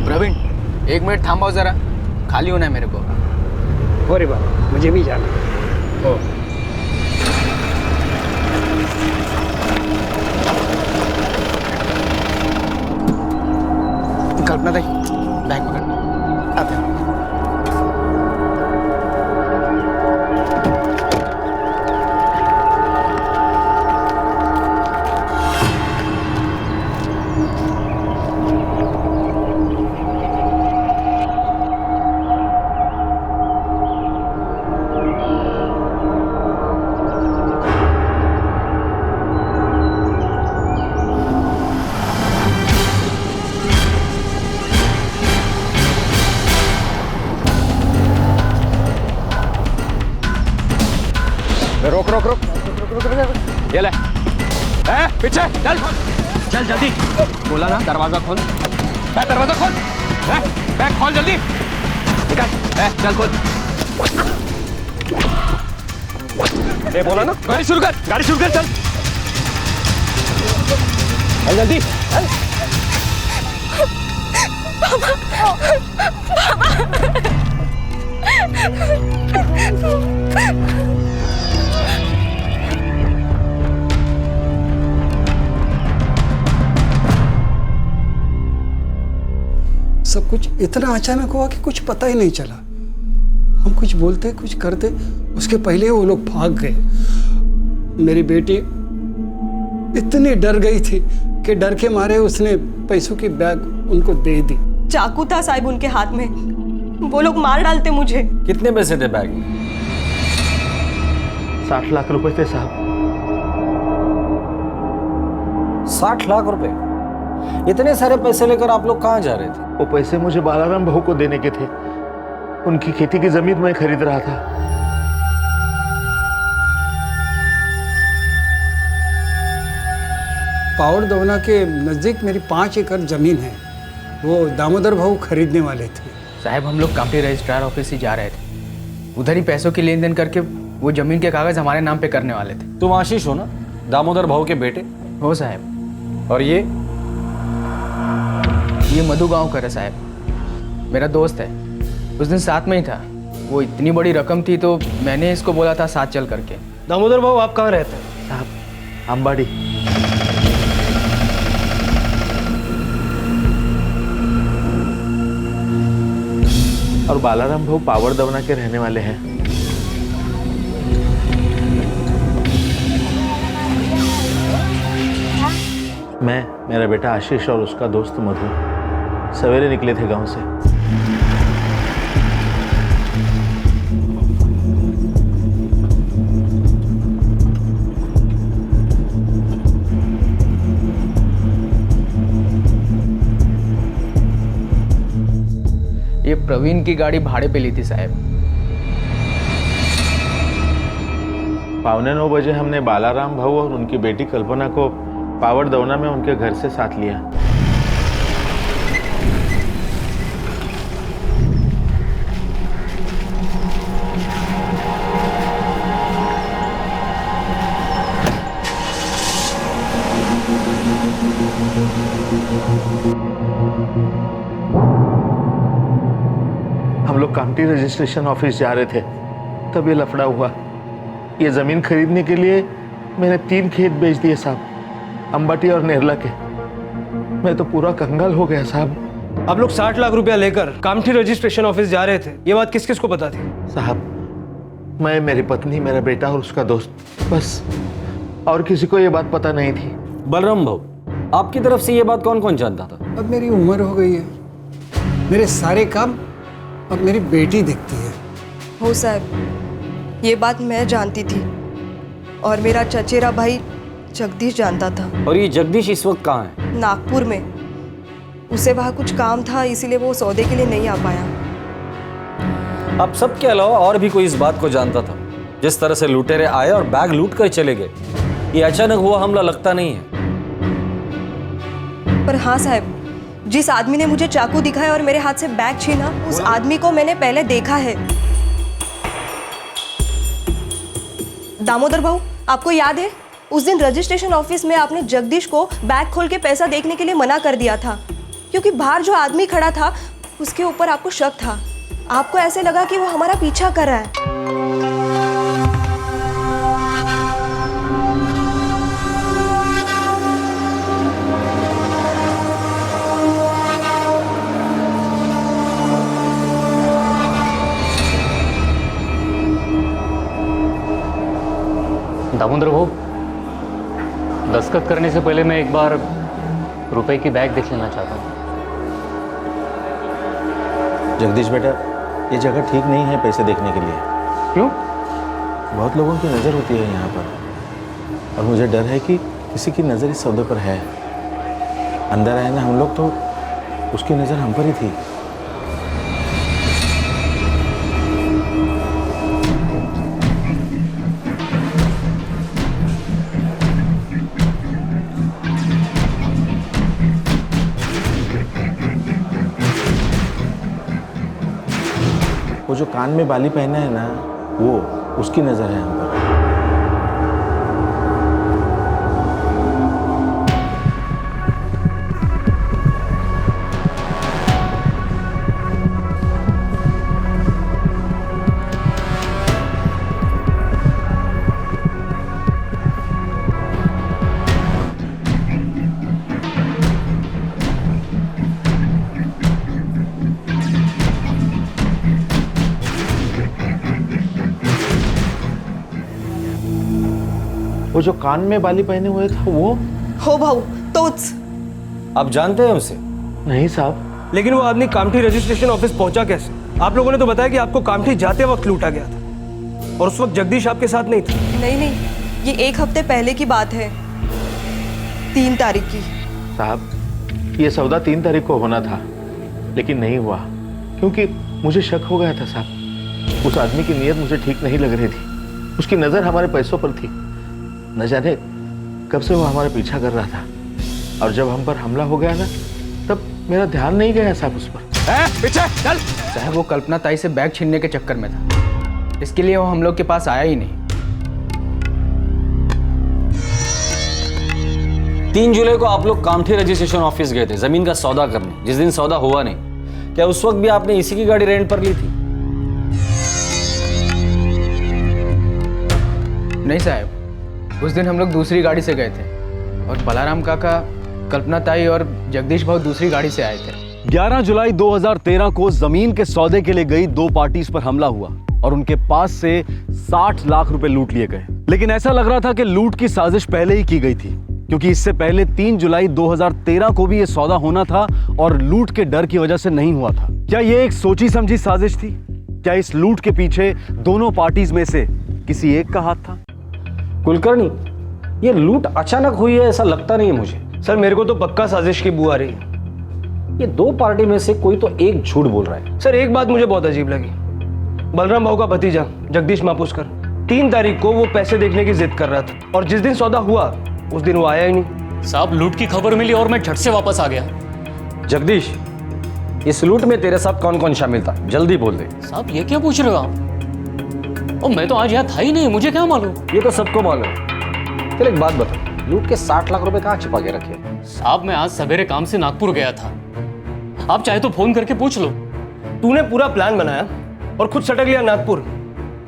प्रवीण, 1 मिनट थांबाओ जरा, खाली होना है मेरे को। अरे बाबा, मुझे भी जाना है। ओ कल्पना दी, बैग पकड़, आते हैं। रोक रोक रोक, ये ले, पीछे चल चल जल्दी, बोला ना दरवाजा खोल। दरवाजा खोल, बैग खोल जल्दी, निकल, चल खोल। बोला ना, गाड़ी शुरू कर, चल जल्दी। सब कुछ इतना अचानक हुआ कि कुछ पता ही नहीं चला। हम कुछ बोलते कुछ करते, उसके पहले वो लोग भाग गए। मेरी बेटी इतनी डर गई थी कि डर के मारे उसने पैसों की बैग उनको दे दी। चाकू था साहब उनके हाथ में, वो लोग मार डालते मुझे। कितने पैसे थे बैग में? 60 लाख रुपए थे साहब। 60 लाख रुपए? इतने सारे पैसे लेकर आप लोग कहाँ जा रहे थे? वो पैसे मुझे बालाराम भाऊ को देने के थे। उनकी खेती की जमीन मैं खरीद रहा था। पावर दवना के नजदीक मेरी 5 एकड़ जमीन है, वो दामोदर भाऊ खरीदने वाले थे। साहब, हम लोग कामठी रजिस्ट्रार ऑफिस से जा रहे थे, उधर ही पैसों की लेन देन करके वो जमीन के कागज हमारे नाम पे करने वाले थे। तुम आशीष हो ना, दामोदर भाऊ के बेटे? हो साहब। और ये मधु गांव है साहब, मेरा दोस्त है। उस दिन साथ में ही था। वो इतनी बड़ी रकम थी तो मैंने इसको बोला था साथ चल करके। दामोदर भाऊ, आप कहाँ रहते हैं? साहब, अंबाड़ी। और बालाराम भाऊ पावर दवना के रहने वाले हैं। मैं, मेरा बेटा आशीष और उसका दोस्त मधु सवेरे निकले थे गांव से। ये प्रवीण की गाड़ी भाड़े पे ली थी साहब। 9:15 बजे हमने बालाराम भाऊ और उनकी बेटी कल्पना को पावर दवना में उनके घर से साथ लिया। हम लोग कामठी रजिस्ट्रेशन ऑफिस जा रहे थे, तब ये लफड़ा हुआ। ये जमीन खरीदने के लिए मैंने 3 खेत बेच दिए साहब, अंबाटी और नेरला के। मैं तो पूरा कंगाल हो गया साहब। आप लोग 60 लाख रुपया लेकर कामठी रजिस्ट्रेशन ऑफिस जा रहे थे, ये बात किस किस को पता थी? साहब, मैं, मेरी पत्नी, मेरा बेटा और उसका दोस्त, बस। और किसी को ये बात पता नहीं थी। बलराम भाऊ, आपकी तरफ से ये बात कौन कौन जानता था? अब मेरी उम्र हो गई है, मेरे सारे काम अब मेरी बेटी देखती है। हो साहब, ये बात मैं जानती थी और मेरा चचेरा भाई जगदीश जानता था। और ये जगदीश इस वक्त कहाँ है? नागपुर में। उसे वहाँ कुछ काम था, इसीलिए वो सौदे के लिए नहीं आ पाया। अब सबके अलावा और भी कोई इस बात को जानता था? जिस तरह से लुटेरे आए और बैग लूट कर चले गए, ये अचानक हुआ हमला लगता नहीं है। पर हाँ साहब, जिस आदमी ने मुझे चाकू दिखाया और मेरे हाथ से बैग छीना, उस आदमी को मैंने पहले देखा है। दामोदर भाऊ, आपको याद है उस दिन रजिस्ट्रेशन ऑफिस में आपने जगदीश को बैग खोल के पैसा देखने के लिए मना कर दिया था, क्योंकि बाहर जो आदमी खड़ा था उसके ऊपर आपको शक था। आपको ऐसे लगा कि वो हमारा पीछा कर रहा है। दामोदर भाऊ, दस्तखत करने से पहले मैं एक बार रुपए की बैग देख लेना चाहता हूँ। जगदीश बेटा, ये जगह ठीक नहीं है पैसे देखने के लिए। क्यों? बहुत लोगों की नज़र होती है यहाँ पर, और मुझे डर है कि किसी की नज़र इस सौदे पर है। अंदर आए ना हम लोग तो उसकी नज़र हम पर ही थी। वो जो कान में बाली पहना है ना, वो उसकी नजर है हम पर। वो जो कान में बाली पहने हुए था वो हो भाऊ, तोच। आप जानते हैं उसे? नहीं साहब। लेकिन वो आदमी कामठी रजिस्ट्रेशन ऑफिस पहुंचा कैसे? आप लोगों ने तो बताया कि आपको कामठी जाते वक्त लूटा गया था, और उस वक्त जगदीश आपके साथ नहीं था। नहीं, ये 1 हफ्ते पहले की बात है, 3 तारीख की। साहब, ये सौदा 3 तारीख को होना था, लेकिन नहीं हुआ, क्योंकि मुझे शक हो गया था साहब। उस आदमी की नीयत मुझे ठीक नहीं लग रही थी। उसकी नज़र हमारे पैसों पर थी। न जाने कब से वो हमारा पीछा कर रहा था, और जब हम पर हमला हो गया ना, तब मेरा ध्यान नहीं गया साहब उस पर। पीछे चल। साहब, वो कल्पना ताई से बैग छीनने के चक्कर में था, इसके लिए वो हम लोग के पास आया ही नहीं। 3 जुलाई को आप लोग कामठी रजिस्ट्रेशन ऑफिस गए थे जमीन का सौदा करने। जिस दिन सौदा हुआ नहीं, क्या उस वक्त भी आपने इसी की गाड़ी रेंट पर ली थी? नहीं साहब, उस दिन हम लोग दूसरी गाड़ी से गए थे, और बलाराम काका, कल्पना ताई और जगदीश भाऊ दूसरी गाड़ी से आए थे। 11 जुलाई 2013 को जमीन के सौदे के लिए गई 2 पार्टीज पर हमला हुआ और उनके पास से 60 लाख रुपए लूट लिए गए। लेकिन ऐसा लग रहा था कि लूट की साजिश पहले ही की गई थी, क्योंकि इससे पहले 3 जुलाई 2013 को भी यह सौदा होना था और लूट के डर की वजह से नहीं हुआ था। क्या यह एक सोची समझी साजिश थी? क्या इस लूट के पीछे दोनों पार्टीज में से किसी एक का हाथ था? कुलकर्णी, ये लूट अचानक हुई है ऐसा लगता नहीं है मुझे। सर, मेरे को तो पक्का साजिश की बू आ रही है। ये 2 पार्टी में से कोई तो एक झूठ बोल रहा है। सर, एक बात मुझे बहुत अजीब लगी। बलराम भाऊ का भतीजा जगदीश मापुसकर 3 तारीख को वो पैसे देखने की जिद कर रहा था, और जिस दिन सौदा हुआ उस दिन वो आया ही नहीं। साहब, लूट की खबर मिली और मैं झट से वापस आ गया। जगदीश, इस लूट में तेरे साथ कौन कौन शामिल था? जल्दी बोल दे। साहब, ये क्या पूछ रहे हो आप? और मैं तो आज यहाँ था ही नहीं, मुझे क्या मालूम? ये तो सबको मालूम। चल एक बात बता, लूट के 60 लाख रुपए कहाँ छिपा के रखे? साहब, मैं आज सवेरे काम से नागपुर गया था। आप चाहे तो फोन करके पूछ लो। तूने पूरा प्लान बनाया और खुद सटक लिया नागपुर,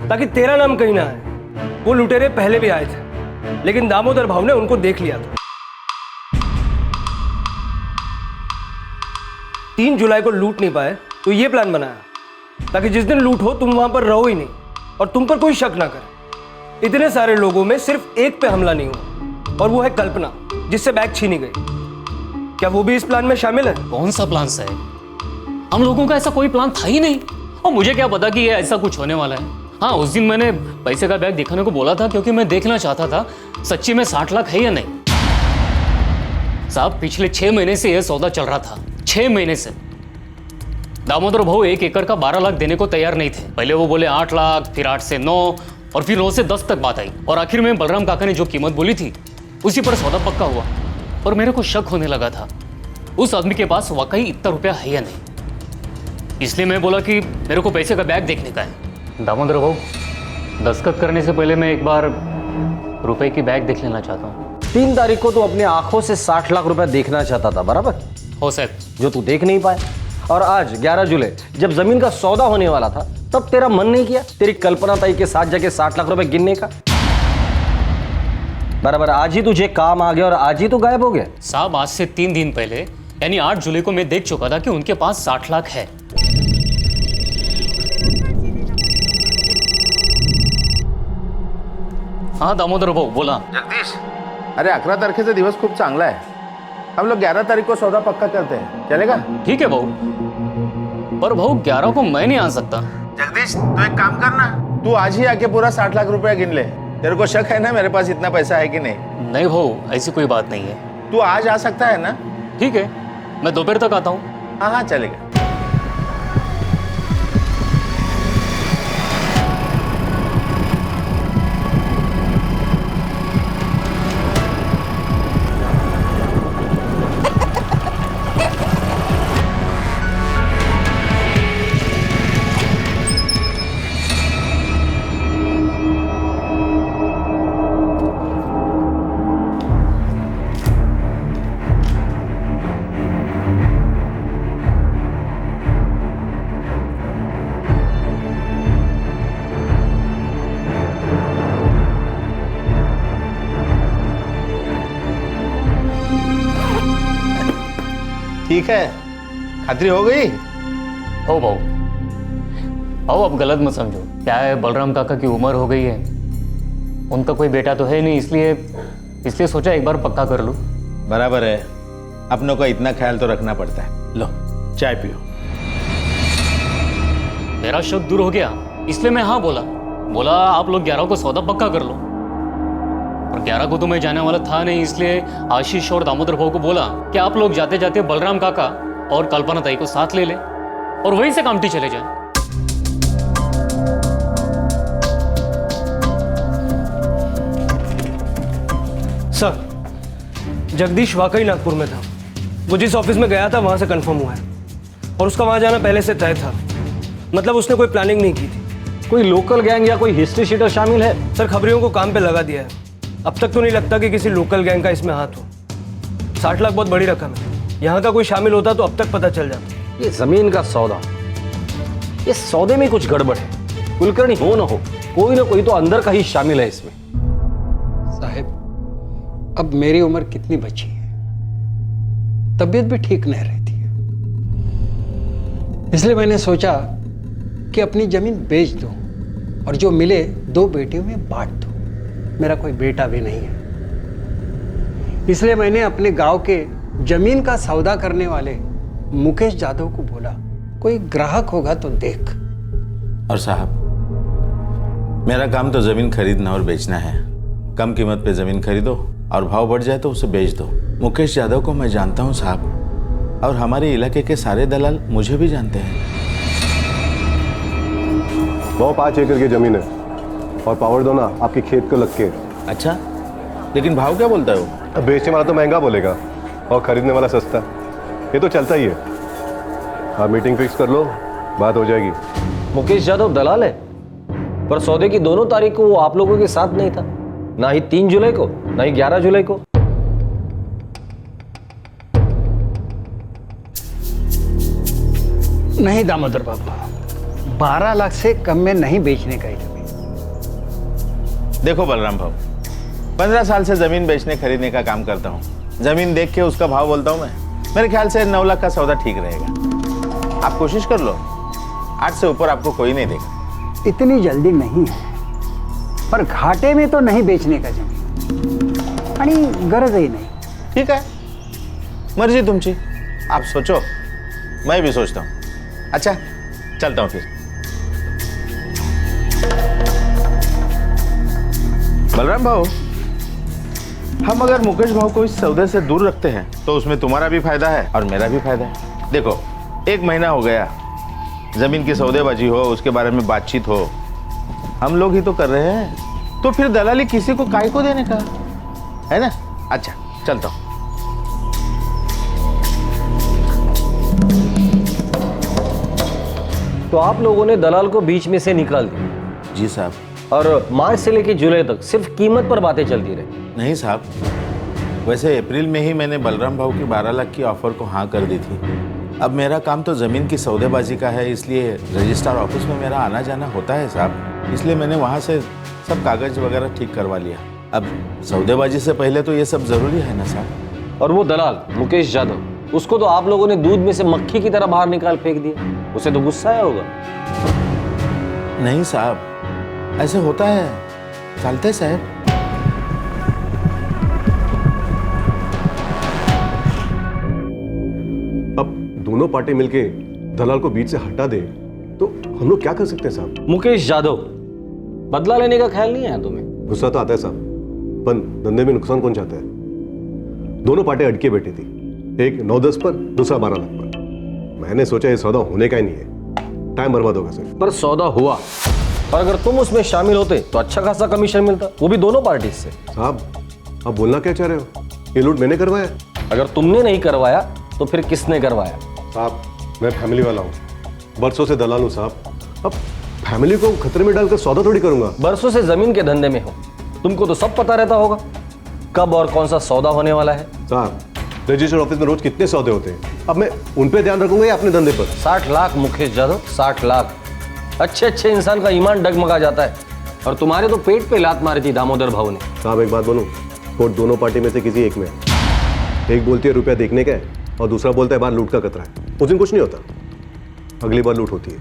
ताकि तेरा नाम कहीं ना आए। वो लुटेरे पहले भी आए थे, लेकिन दामोदर भाव ने उनको देख लिया था। 3 जुलाई को लूट नहीं पाए तो ये प्लान बनाया, ताकि जिस दिन लूट हो तुम वहां पर रहो ही नहीं और तुम पर कोई शक ना करे। इतने सारे लोगों में सिर्फ एक पे हमला नहीं हुआ, और वो है कल्पना, जिससे बैग छीनी गई। क्या वो भी इस प्लान में शामिल है? कौन सा प्लान साहब? हम लोगों का ऐसा कोई प्लान था ही नहीं, और मुझे क्या पता कि ये ऐसा कुछ होने वाला है। हाँ, उस दिन मैंने पैसे का बैग दिखाने को बोला था क्योंकि मैं देखना चाहता था सच्ची में 60 लाख है या नहीं। साहब, पिछले 6 महीने से यह सौदा चल रहा था, 6 महीने से। दामोदर भाऊ 1 एकड़ का 12 लाख देने को तैयार नहीं थे। पहले वो बोले 8 लाख, फिर 8 से 9 और फिर 9 से 10 तक बात आई और आखिर में बलराम काका ने जो कीमत बोली थी उसी पर सौदा पक्का हुआ। और मेरे को शक होने लगा था उस आदमी के पास वाकई इतना रुपया है या नहीं। इसलिए मैं बोला कि मेरे को पैसे का बैग देखने का है। दामोदर भाऊ, दस्तखत करने से पहले मैं एक बार रुपए की बैग देख लेना चाहता हूँ। 3 तारीख को तू अपनी आंखों से 60 लाख रुपए देखना चाहता था, बराबर? हो साहब, जो तू देख नहीं पाया। और आज 11 जुलाई जब जमीन का सौदा होने वाला था तब तेरा मन नहीं किया तेरी कल्पना ताई के साथ जाके 60 लाख रुपए गिनने का? बराबर, आज ही तुझे काम आ गया और आज ही तो गायब हो गया। साहब, आज से 3 दिन पहले यानी 8 जुलाई को मैं देख चुका था कि उनके पास 60 लाख है। हाँ दामोदर भाऊ, बोला। जगदीश, अरे 11 तारखेचा दिवस खूप चांगला आहे. हम लोग 11 तारीख को सौदा पक्का करते हैं, चलेगा? ठीक है भाऊ, पर भाऊ 11 को मैं नहीं आ सकता। जगदीश, तू एक काम करना, तू आज ही आके पूरा 60 लाख रुपया गिन ले. तेरे को शक है ना मेरे पास इतना पैसा है कि नहीं? नहीं भाऊ, ऐसी कोई बात नहीं है। तू आज आ सकता है ना? ठीक है, मैं दोपहर तक आता हूँ। हाँ हाँ, चलेगा। ठीक है, खातरी हो गई? हो भाऊ। भाऊ, अब गलत मत समझो। क्या है, बलराम काका की उम्र हो गई है, उनका कोई बेटा तो है नहीं, इसलिए सोचा एक बार पक्का कर लूं। बराबर है, अपनों का इतना ख्याल तो रखना पड़ता है। लो, चाय पियो। मेरा शक दूर हो गया, इसलिए मैं हाँ बोला आप लोग 11 को सौदा पक्का कर लो। और 11 को तो मैं जाने वाला था नहीं, इसलिए आशीष और दामोदर भाऊ को बोला कि आप लोग जाते जाते बलराम काका और कल्पना ताई को साथ ले लें और वहीं से कामटी चले जाएं। सर, जगदीश वाकई नागपुर में था। वो जिस ऑफिस में गया था वहां से कंफर्म हुआ है और उसका वहां जाना पहले से तय था। मतलब उसने कोई प्लानिंग नहीं की थी। कोई लोकल गैंग या कोई हिस्ट्री शीटर शामिल है? सर, खबरियों को काम पे लगा दिया है। अब तक तो नहीं लगता कि किसी लोकल गैंग का इसमें हाथ हो। 60 लाख बहुत बड़ी रकम है, यहाँ का कोई शामिल होता तो अब तक पता चल जाता। ये जमीन का सौदा, ये सौदे में कुछ गड़बड़ है। कुलकर्णी हो ना हो, कोई ना कोई तो अंदर का ही शामिल है इसमें। साहब, अब मेरी उम्र कितनी बची है, तबीयत भी ठीक नहीं रहती है, इसलिए मैंने सोचा कि अपनी जमीन बेच दूं और जो मिले 2 बेटियों में बांट दूं। मेरा कोई बेटा भी नहीं है, इसलिए मैंने अपने गांव के जमीन का सौदा करने वाले मुकेश जाधव को बोला, कोई ग्राहक होगा तो देख। और साहब, मेरा काम तो जमीन खरीदना और बेचना है। कम कीमत पे जमीन खरीदो और भाव बढ़ जाए तो उसे बेच दो। मुकेश यादव को मैं जानता हूँ साहब, और हमारे इलाके के सारे दलाल मुझे भी जानते हैं। वो 5 एकड़ की जमीन है और पावर दो ना आपके खेत को लग के। अच्छा, लेकिन भाव क्या बोलता है वो? अब बेचने वाला तो महंगा बोलेगा और खरीदने वाला सस्ता, ये तो चलता ही है। आप मीटिंग फिक्स कर लो, बात हो जाएगी। मुकेश यादव दलाल है, पर सौदे की दोनों तारीख को वो आप लोगों के साथ नहीं था, ना ही 3 जुलाई को ना ही 11 जुलाई को। नहीं दामोदर बाबू, 12 लाख से कम में नहीं बेचने का जमीन। देखो बलराम भाऊ, 15 साल से जमीन बेचने खरीदने का काम करता हूँ। जमीन देख के उसका भाव बोलता हूँ मैं। मेरे ख्याल से 9 लाख का सौदा ठीक रहेगा। आप कोशिश कर लो, 8 से ऊपर आपको कोई नहीं देगा। इतनी जल्दी नहीं है, पर घाटे में तो नहीं बेचने का जमीन आणि गरज ही नहीं। ठीक है, मर्जी तुमची, आप सोचो, मैं भी सोचता हूँ। अच्छा, चलता हूँ फिर। बलराम भाऊ, हम अगर मुकेश भाऊ को इस सौदे से दूर रखते हैं तो उसमें तुम्हारा भी फायदा है और मेरा भी फायदा है। देखो, 1 महीना हो गया, जमीन की सौदेबाजी हो, उसके बारे में बातचीत हो, हम लोग ही तो कर रहे हैं, तो फिर दलाली किसी को काय को देने का, है ना? अच्छा, चलता हूँ। तो आप लोगों ने दलाल को बीच में से निकाल दिया? जी साहब। और मार्च से लेकर जुलाई तक सिर्फ कीमत पर बातें चलती रही? नहीं साहब, वैसे अप्रैल में ही मैंने बलराम भाऊ की 12 लाख की ऑफर को हाँ कर दी थी। अब मेरा काम तो ज़मीन की सौदेबाजी का है, इसलिए रजिस्ट्रार ऑफिस में मेरा आना जाना होता है साहब, इसलिए मैंने वहाँ से सब कागज़ वगैरह ठीक करवा लिया। अब सौदेबाजी से पहले तो ये सब ज़रूरी है ना साहब। और वो दलाल मुकेश यादव, उसको तो आप लोगों ने दूध में से मक्खी की तरह बाहर निकाल फेंक दिया, उसे तो गुस्सा आया होगा। नहीं साहब, ऐसे होता है, चलते साहब। अब दोनों पार्टी मिलके दलाल को बीच से हटा दे तो हम लोग क्या कर सकते हैं साहब? मुकेश यादव, बदला लेने का ख्याल नहीं है तुम्हें? गुस्सा तो आता है साहब, पर धंधे में नुकसान कौन चाहता है? दोनों पार्टी अटके बैठी थी, एक 9-10 पर, दूसरा 12 लाख पर। मैंने सोचा ये सौदा होने का ही नहीं है, टाइम बर्बाद होगा सिर्फ। पर सौदा हुआ, और अगर तुम उसमें शामिल होते तो अच्छा खासा कमीशन मिलता, वो भी दोनों पार्टी से। साहब, अब बोलना क्या चाह रहे हो? ये लूट मैंने करवाया? अगर तुमने नहीं करवाया तो फिर किसने करवाया? साहब, मैं फैमिली वाला हूँ, बरसों से दलाल हूँ साहब। अब फैमिली को खतरे में डालकर सौदा थोड़ी करूंगा। बरसों से जमीन के धंधे में हो, तुमको तो सब पता रहता होगा कब और कौन सा सौदा होने वाला है। साहब, रजिस्टर ऑफिस में रोज कितने सौदे होते हैं, अब मैं उन पे ध्यान रखूंगा या अपने धंधे पर? 60 लाख मुकेश यादव, 60 लाख। अच्छे इंसान का ईमान डगमगा जाता है, और तुम्हारे तो पेट पे लात मारी थी दामोदर भाऊ ने। साहब, एक बात बोलूं, कोर्ट दोनों पार्टी में से किसी एक में है। एक बोलती है रुपया देखने का है और दूसरा बोलता है बाहर लूट का खतरा है। उस दिन कुछ नहीं होता, अगली बार लूट होती है।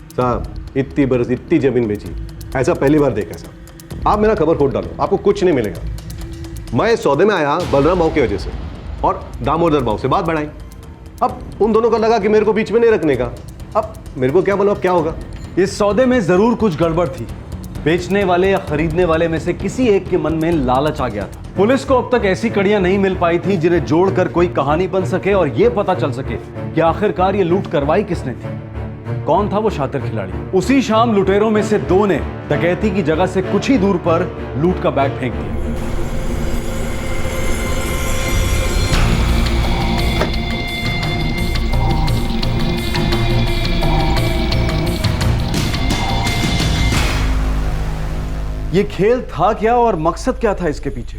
साहब, इतनी बरस इतनी जमीन बेची, ऐसा पहली बार देखा साहब। आप मेरा खबर खोट डालो, आपको कुछ नहीं मिलेगा। मैं इस सौदे में आया बलराम भाऊ की वजह से और दामोदर भाऊ से बात बढ़ाई। अब उन दोनों को लगा कि मेरे को बीच में नहीं रखने का। अब मेरे को क्या मालूम अब क्या होगा। इस सौदे में जरूर कुछ गड़बड़ थी। बेचने वाले या खरीदने वाले में से किसी एक के मन में लालच आ गया था। पुलिस को अब तक ऐसी कड़ियां नहीं मिल पाई थी जिन्हें जोड़कर कोई कहानी बन सके और यह पता चल सके कि आखिरकार ये लूट करवाई किसने थी, कौन था वो शातिर खिलाड़ी। उसी शाम लुटेरों में से 2 ने डकैती की जगह से कुछ ही दूर पर लूट का बैग फेंक दिया। ये खेल था क्या और मकसद क्या था इसके पीछे?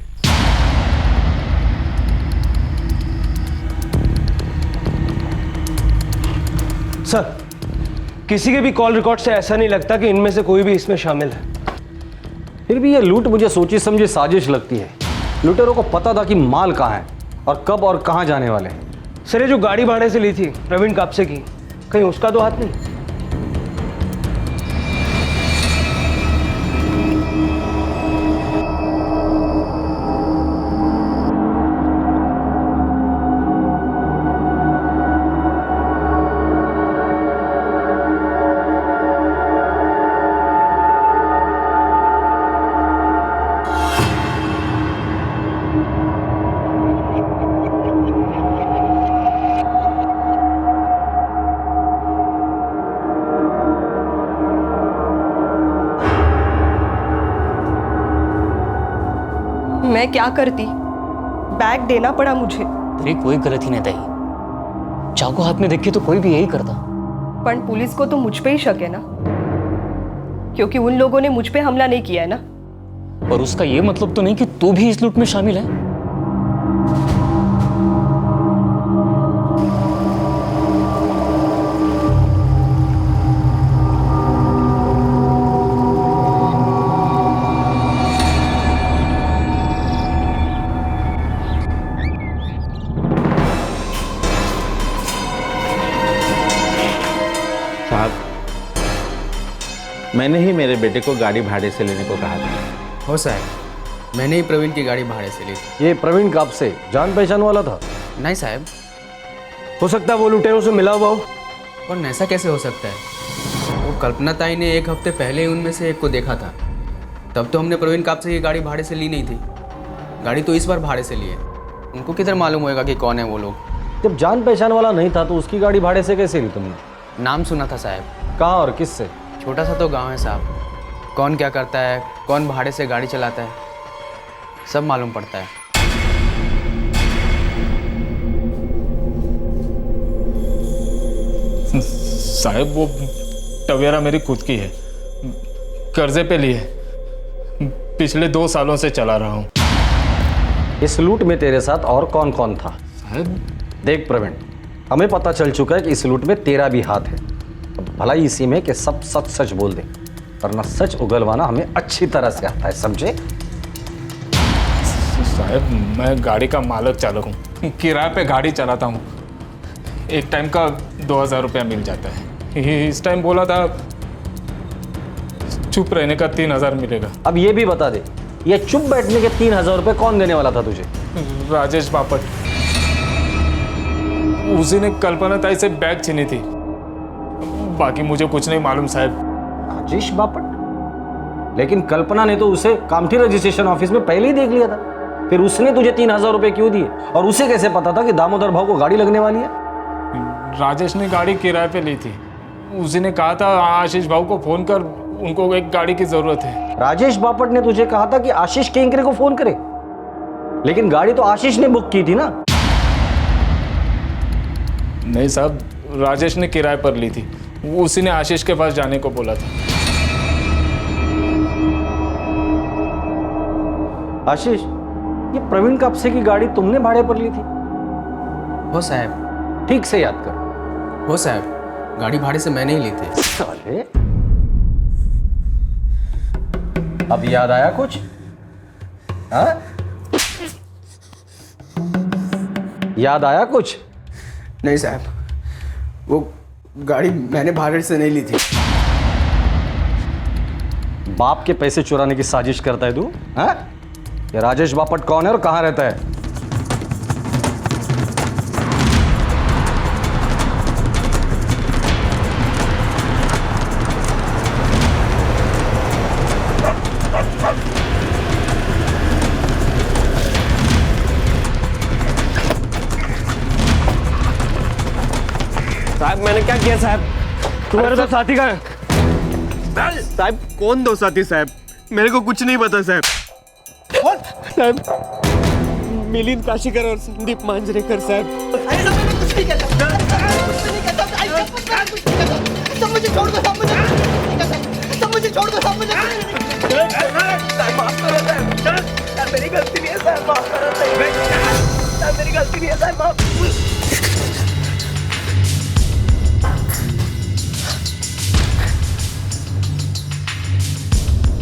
सर, किसी के भी कॉल रिकॉर्ड से ऐसा नहीं लगता कि इनमें से कोई भी इसमें शामिल है। फिर भी ये लूट मुझे सोची समझी साजिश लगती है। लुटेरों को पता था कि माल कहाँ है और कब और कहाँ जाने वाले हैं। सर, ये जो गाड़ी भाड़े से ली थी प्रवीण कापसे की, कहीं उसका तो हाथ नहीं? मैं क्या करती, बैग देना पड़ा मुझे। तेरी कोई गलती नहीं ताई, चाकू हाथ में देखे तो कोई भी यही करता। पर पुलिस को तो मुझ पे ही शक है ना, क्योंकि उन लोगों ने मुझ पे हमला नहीं किया है ना। और उसका ये मतलब तो नहीं कि तू भी इस लूट में शामिल है। मैंने ही मेरे बेटे को गाड़ी भाड़े से लेने को कहा था। हो साहब, मैंने ही प्रवीण की गाड़ी भाड़े से ली थी। ये प्रवीण कापसे जान पहचान वाला था? नहीं साहब। हो सकता है वो लुटेरों से मिला हुआ हो। और ऐसा कैसे हो सकता है? वो कल्पना ताई ने 1 हफ्ते पहले ही उनमें से एक को देखा था। तब तो हमने प्रवीण काप से ये गाड़ी भाड़े से ली नहीं थी। गाड़ी तो इस बार भाड़े से ली है। उनको किधर मालूम होएगा कि कौन है वो लोग। जब जान पहचान वाला नहीं था तो उसकी गाड़ी भाड़े से कैसे ली तुमने? नाम सुना था साहब। कहाँ और किससे? छोटा सा तो गांव है साहब। कौन क्या करता है, कौन भाड़े से गाड़ी चलाता है, सब मालूम पड़ता है। साहब वो टवेरा मेरी खुद की है, कर्जे पे ली है, पिछले 2 सालों से चला रहा हूँ। इस लूट में तेरे साथ और कौन कौन था? साहब देख प्रवीण, हमें पता चल चुका है कि इस लूट में तेरा भी हाथ है। अब भलाई इसी में कि सब सच सच बोल दे, वरना सच उगलवाना हमें अच्छी तरह से आता है, समझे? साहब मैं गाड़ी का मालक चालक हूँ, किराए पे गाड़ी चलाता हूँ। एक टाइम का 2000 रुपया मिल जाता है। इस टाइम बोला था चुप रहने का 3000 मिलेगा। अब ये भी बता दे, ये चुप बैठने के 3000 रुपये कौन देने वाला था तुझे? राजेश बापट। उसी ने कल्पना ताई से बैग छीनी थी, बाकी मुझे कुछ नहीं मालूम साहब। राजेश बापट? लेकिन कल्पना ने तो उसे कामठी रजिस्ट्रेशन ऑफिस में पहले ही देख लिया था, फिर उसने तुझे 3000 रुपये क्यों दिए? और उसे कैसे पता था कि दामोदर भाव को गाड़ी लगने वाली है? राजेश ने गाड़ी किराए पे ली थी। उसी ने कहा था आशीष भाव को फोन कर, उनको एक गाड़ी की जरूरत है। राजेश बापट ने तुझे कहा था कि आशीष केंकरे को फोन करे, लेकिन गाड़ी तो आशीष ने बुक की थी ना? नहीं साहब, राजेश ने किराए पर ली थी, उसी ने आशीष के पास जाने को बोला था। आशीष, ये प्रवीण कापसे की गाड़ी तुमने भाड़े पर ली थी? हो साहब। ठीक से याद कर। हो साहब, गाड़ी भाड़े से मैंने ही ली थी। साले, अब याद आया कुछ? हाँ? याद आया कुछ? नहीं साहब, वो गाड़ी मैंने भाड़े से नहीं ली थी। बाप के पैसे चुराने की साजिश करता है तू? हाँ? ये राजेश बापट कौन है और कहाँ रहता है? साहब मैंने क्या किया साहब? तुम्हारे तो साथी का साहब। कौन दो साथी साहब? मेरे को कुछ नहीं पता साहब। साहब मिलिंद काशीकर और संदीप मांजरेकर साहब। कुछ नहीं कहता, सब मुझे छोड़ दो, सब मुझे छोड़ दो, सब मुझे माफ करो साहब, मेरी गलती नहीं है साहब, माफ करो साहब, मेरी गलती नहीं है साहब, माफ।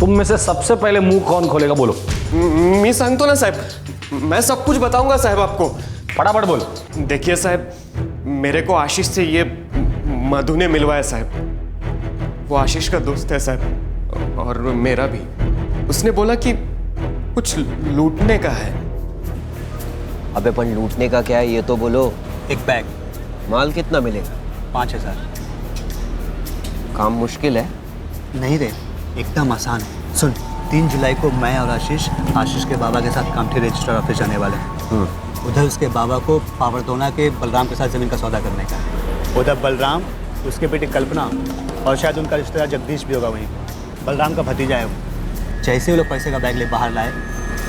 तुम में से सबसे पहले मुंह कौन खोलेगा, बोलो? मी सांगतो ना साहब, मैं सब कुछ बताऊंगा साहब आपको। फटाफट बोलो। देखिए साहब, मेरे को आशीष से ये मधु ने मिलवाया साहब। वो आशीष का दोस्त है साहब, और मेरा भी। उसने बोला कि कुछ लूटने का है। अबे पण लूटने का क्या है ये तो बोलो। एक बैग। माल कितना मिलेगा? 5000। काम मुश्किल है? नहीं रे, एकदम आसान है। सुन, 3 जुलाई को मैं और आशीष के बाबा के साथ कामठी रजिस्टर ऑफिस जाने वाले हैं। उधर उसके बाबा को पावरतोना के बलराम के साथ ज़मीन का सौदा करने का है। उधर बलराम, उसके बेटी कल्पना और शायद उनका रिश्तेदार जगदीश भी होगा वहीं। बलराम का भतीजा है वो। जैसे वो लोग पैसे का बैग ले बाहर लाए,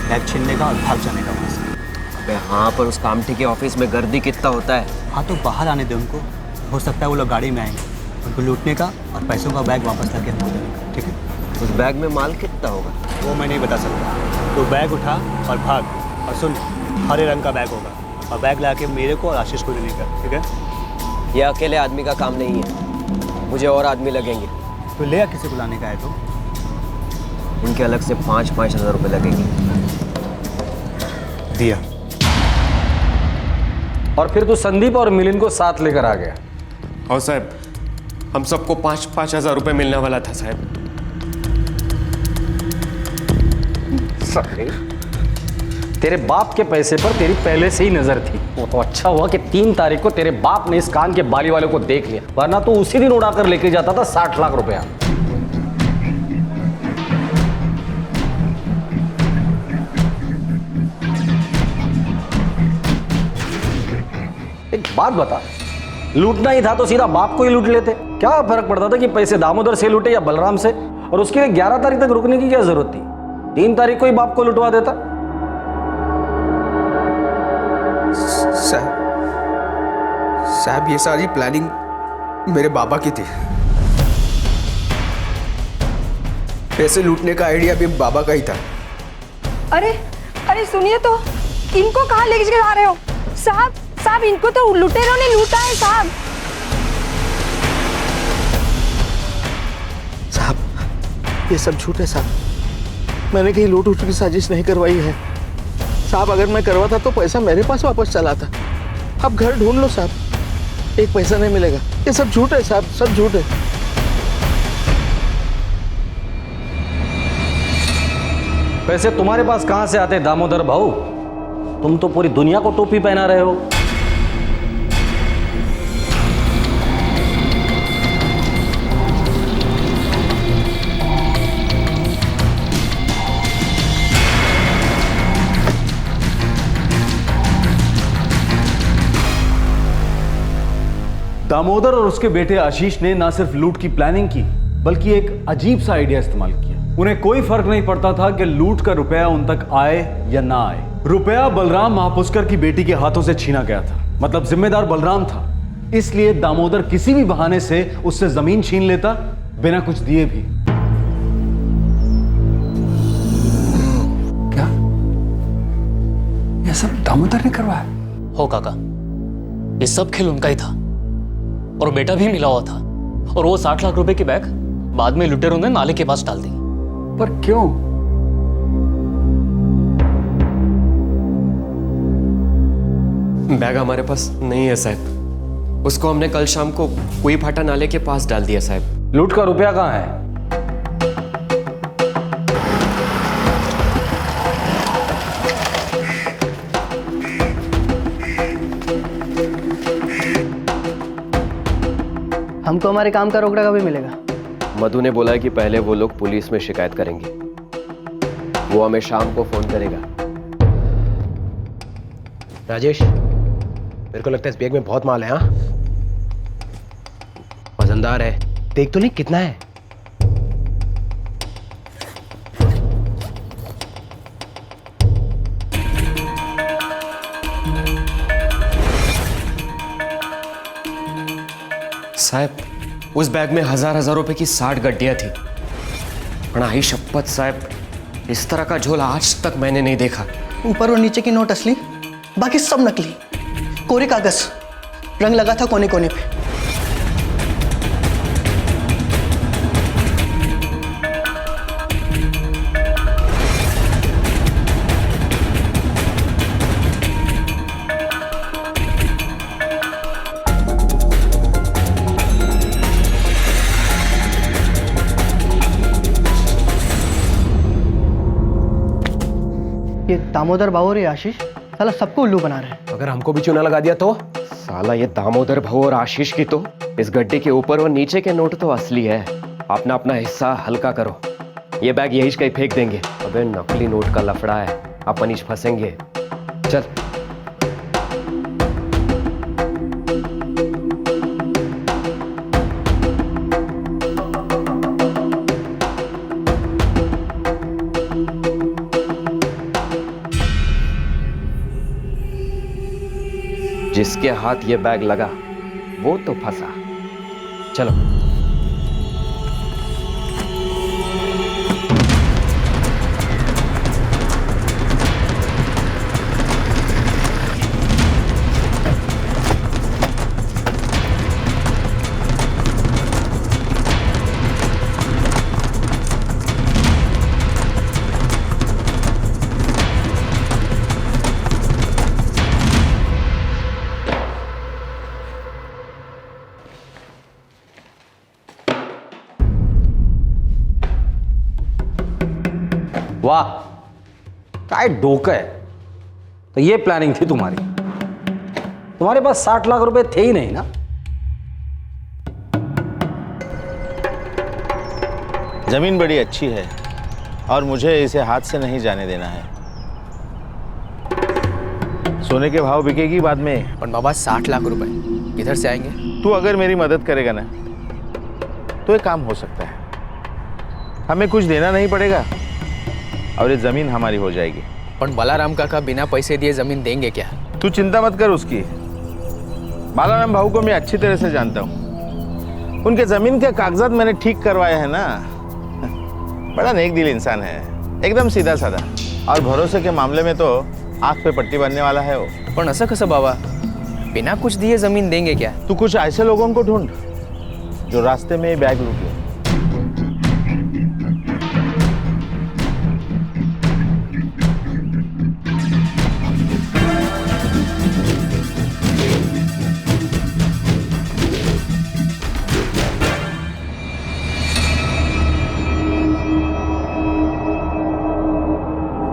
बैग छीनने का और भाग जाने का वहाँ से। अबे हाँ, पर उस कामठी के ऑफिस में गर्दी कितना होता है? हाँ तो बाहर आने दे उनको, हो सकता है वो लोग गाड़ी में आएंगे। उनको लूटने का और पैसों का बैग वापस लाके हमको देने का, ठीक है? उस बैग में माल कितना होगा? वो मैं नहीं बता सकता। तो बैग उठा और भाग। और सुन, हरे रंग का बैग होगा और बैग लाके मेरे को और आशीष को देने का, ठीक है? ये अकेले आदमी का काम नहीं है, मुझे और आदमी लगेंगे। तो ले आ, किसी को लाने का है तो। उनके अलग से 5-5 हज़ार रुपये लगेंगे। दिया। और फिर तू संदीप और मिलिंद को साथ लेकर आ गया? और साहब, हम सबको 5-5 हज़ार रुपये मिलने वाला था साहब। तेरे बाप के पैसे पर तेरी पहले से ही नजर थी। वो तो अच्छा हुआ कि 3 तारीख को तेरे बाप ने इस कान के बाली वाले को देख लिया, वरना तो उसी दिन उड़ाकर लेके जाता था 60 लाख रुपया। बात बता, लूटना ही था तो सीधा बाप को ही लूट लेते। क्या फर्क पड़ता था कि पैसे दामोदर से लूटे या बलराम से? और उसके लिए 11 तारीख तक रुकने की क्या जरूरत थी? 3 तारीख को ही बाप को लुटवा देता। साहब ये सारी प्लानिंग मेरे बाबा की थी। पैसे लूटने का आइडिया भी बाबा का ही था। अरे अरे सुनिए तो, इनको कहाँ लेके जा रहे हो? साहब साहब, इनको तो लुटेरों ने लूटा है साहब। साहब ये सब झूठ है साहब, मैंने कहीं लूट की साजिश नहीं करवाई है साहब। अगर मैं करवाता तो पैसा मेरे पास वापस चला था। अब घर ढूंढ लो साहब, एक पैसा नहीं मिलेगा। ये सब झूठ है साहब, सब झूठ है। पैसे तुम्हारे पास कहां से आते दामोदर भाऊ? तुम तो पूरी दुनिया को टोपी पहना रहे हो। दामोदर और उसके बेटे आशीष ने ना सिर्फ लूट की प्लानिंग की, बल्कि एक अजीब सा आइडिया इस्तेमाल किया। उन्हें कोई फर्क नहीं पड़ता था कि लूट का रुपया उन तक आए या ना आए। रुपया बलराम महापुष्कर की बेटी के हाथों से छीना गया था, मतलब जिम्मेदार बलराम था। इसलिए दामोदर किसी भी बहाने से उससे जमीन छीन लेता, बिना कुछ दिए भी। क्या यह सब दामोदर ने करवाया? हो काका, ये सब खेल उनका ही था और बेटा भी मिला हुआ था। और वो 60 लाख रुपए की बैग बाद में लुटेरों ने नाले के पास डाल दी। पर क्यों? बैग हमारे पास नहीं है साहब, उसको हमने कल शाम को कुई फाटा नाले के पास डाल दिया साहब। लूट का रुपया कहाँ है? हमको हमारे काम का रोकड़ा कभी मिलेगा? मधु ने बोला है कि पहले वो लोग पुलिस में शिकायत करेंगे, वो हमें शाम को फोन करेगा। राजेश, मेरे को लगता है इस बैग में बहुत माल है। हाँ, वजनदार है, देख तो नहीं कितना है। साहब उस बैग में हजार रुपए की 60 गड्डियां थी। आई शपथ साहब, इस तरह का झोला आज तक मैंने नहीं देखा। ऊपर और नीचे की नोट असली, बाकी सब नकली। कोरे कागज, रंग लगा था कोने कोने पे। ये दामोदर भाऊ और ये आशीष साला सबको उल्लू बना रहे हैं। अगर हमको भी चूना लगा दिया तो? साला ये दामोदर भाऊ और आशीष की तो इस गड्ढे के ऊपर और नीचे के नोट तो असली है। अपना अपना हिस्सा हल्का करो, ये बैग यही कहीं फेंक देंगे। अबे नकली नोट का लफड़ा है, अपन इस फंसेंगे। चल जिसके हाथ ये बैग लगा वो तो फंसा। चलो वाह, काय डोका है। तो ये प्लानिंग थी तुम्हारी? तुम्हारे पास 60 लाख रुपए थे ही नहीं ना? जमीन बड़ी अच्छी है और मुझे इसे हाथ से नहीं जाने देना है। सोने के भाव बिकेगी बाद में। पर बाबा 60 लाख रुपए किधर से आएंगे? तू अगर मेरी मदद करेगा ना तो एक काम हो सकता है, हमें कुछ देना नहीं पड़ेगा और ये जमीन हमारी हो जाएगी। पर बालाराम काका बिना पैसे दिए जमीन देंगे क्या? तू चिंता मत कर उसकी। बालाराम भाऊ को मैं अच्छी तरह से जानता हूँ, उनके जमीन के कागजात मैंने ठीक करवाए हैं ना। बड़ा नेक दिल इंसान है, एकदम सीधा साधा, और भरोसे के मामले में तो आंख पे पट्टी बांधने वाला है वो। पर ऐसा कैसा बाबा, बिना कुछ दिए जमीन देंगे क्या? तू कुछ ऐसे लोगों को ढूंढ जो रास्ते में बैग लूट ले।